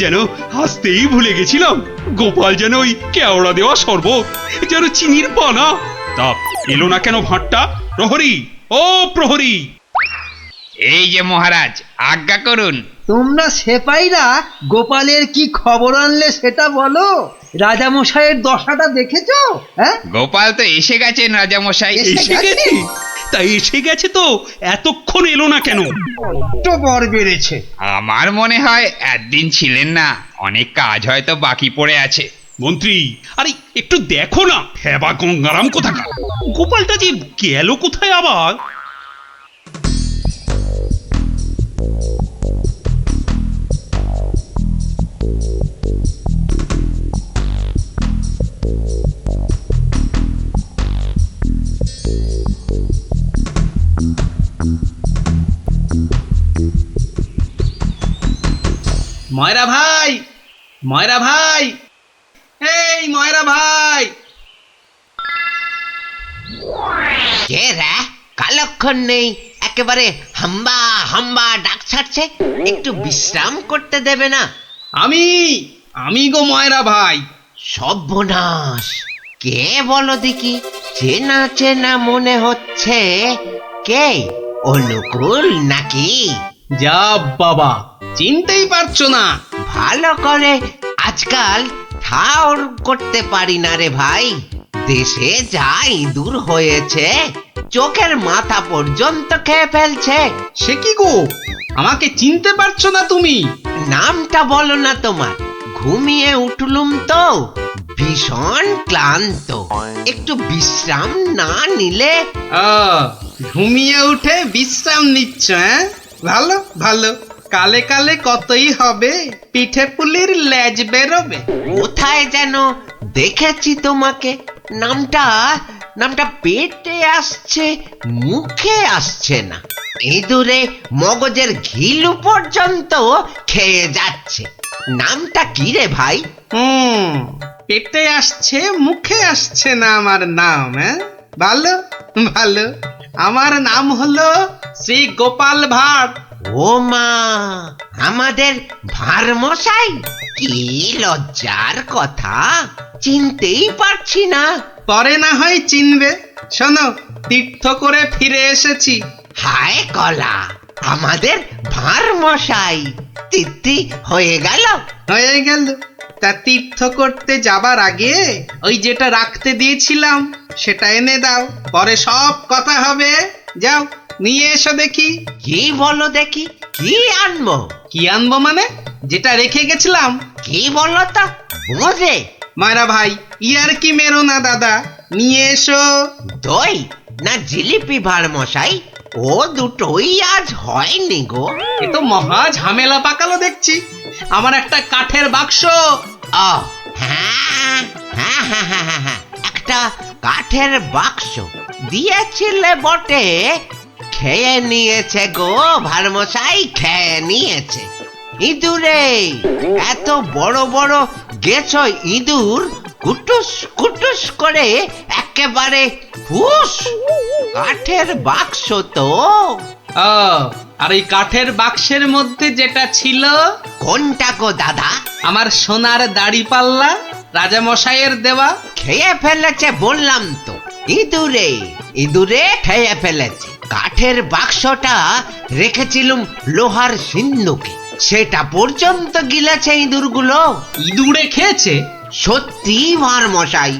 Speaker 2: যেন হাসতেই ভুলে গেছিলাম। গোপাল যেন ওই কেওড়া দেওয়া শরবত, যেন চিনির পানা। তা এলো না কেন ভাঁড়টা? প্রহরী, ও প্রহরী!
Speaker 1: এই যে মহারাজ, আজ্ঞা করুন।
Speaker 6: তোমরা সেপাইরা গোপালের কি খবর আনলে সেটা বলো। রাজামশাইয়ের দশাটা দেখেছো? হ্যাঁ,
Speaker 1: গোপাল তো এসে গেছেন রাজামশাই।
Speaker 2: এসে গেছে? তাই এসে গেছে তো এতক্ষণ এলো না কেন?
Speaker 6: তো বর বেড়েছে।
Speaker 1: আমার মনে হয় একদিন ছিলেন না, অনেক কাজ হয়তো বাকি পড়ে আছে।
Speaker 2: মন্ত্রী, আরে একটু দেখো না, হেবা গঙ্গারাম কোথাকার! গোপালটা যে গেল কোথায় আবার? ময়রা ভাই, ময়রা ভাই, এই ময়রা ভাই!
Speaker 10: কে রে? কালক্ষণ নেই, একেবারে হাম্বা হাম্বা ডাক ছাড়ছে। একটু বিশ্রাম করতে দেবে না?
Speaker 2: আমি গো ময়রা ভাই।
Speaker 10: সর্বনাশ! কে বলো দেখি? চেনা চেনা মনে হচ্ছে। কে? অনুকূল নাকি?
Speaker 2: যা বাবা, চিনতেই পারছো না?
Speaker 10: ভালো করে আজকাল ঠাউর করতে পারি না রে ভাই। দেশে যা ইঁদুর হয়েছে, চোখের মাথা পর্যন্ত খেয়ে ফেলছে।
Speaker 2: সে কি গো? আমাকে চিনতে পারছো না তুমি?
Speaker 10: নামটা বলো না তোমার। ঘুমিয়ে উঠলুম তো, ভীষণ ক্লান্ত, একটু বিশ্রাম না নিলে।
Speaker 2: ঘুমিয়ে উঠে বিশ্রাম নিচ্ছ? হ্যাঁ, ভালো ভালো। কালে কালে কতই হবে, পিঠে পুলির লেজ বেরোবে।
Speaker 10: কোথায় যেন দেখেছি তোমাকে। নামটা পেটে আসছে, মুখে আসছে না। ইঁদুরে মগজের ঘিলু পর্যন্ত খেয়ে যাচ্ছে। নামটা কি রে ভাই?
Speaker 2: পেটে আসছে, মুখে আসছে না আমার নাম। হ্যাঁ, ভালো ভালো। আমার নাম হলো শ্রী গোপাল ভাঁড়।
Speaker 10: ও মা, আমাদের ভাঁড় মশাই! কি লজ্জার কথা, চিনতেই পারছি না।
Speaker 2: পরে না হয় চিনবে। শোনো, তীর্থ করে ফিরে এসেছি।
Speaker 10: হায় কলা, আমাদের ভাঁড় মশাই তিথি হয়ে গেল।
Speaker 2: হয়ে গেল। তা তীর্থ করতে যাবার আগে ওই যেটা রাখতে দিয়েছিলাম সেটা এনে দাও, পরে সব কথা হবে। যাও, নিয়ে এসো দেখি।
Speaker 10: কি বলো দেখি, কি আনবো?
Speaker 2: কি আনবো মানে? যেটা রেখে গেছিলাম।
Speaker 10: কি বলো তো বোঝে?
Speaker 2: মায়েরা ভাই, ইয়ার কি মেরো না দাদা, নিয়ে এসো।
Speaker 10: দই না জিলিপি ভাঁড় মশাই? ও দুটোই আজ হয়নি গো।
Speaker 2: এ তো মহা ঝামেলা পাকালো দেখছি। আমার একটা কাঠের বাক্স।
Speaker 10: হ্যাঁ, একটা কাঠের বাক্স দিয়েছিলে বটে। খেয়ে নিয়েছে গো ভাঁড় মশাই, খেয়ে নিয়েছে। ইঁদুরে, এত বড় বড় গেছ ইঁদুর, কুটুস কুটুস করে একেবারে ফুস। কাঠের বাক্স তো।
Speaker 2: আর এই কাঠের বাক্সের মধ্যে যেটা ছিল।
Speaker 10: কোনটা গো দাদা?
Speaker 2: আমার সোনার দাড়ি পাল্লা, রাজা মশাইয়ের দেওয়া।
Speaker 10: খেয়ে ফেলেছে বললাম তো। ইঁদুরে খেয়ে ফেলেছে। কাঠের বাক্সটা রেখেছিলুম লোহার সিন্ধুকে, সেটা পর্যন্ত গিলেছে ইঁদুরগুলো।
Speaker 2: ইঁদুরে খেয়েছে?
Speaker 10: সত্যি ভাঁড় মশাই,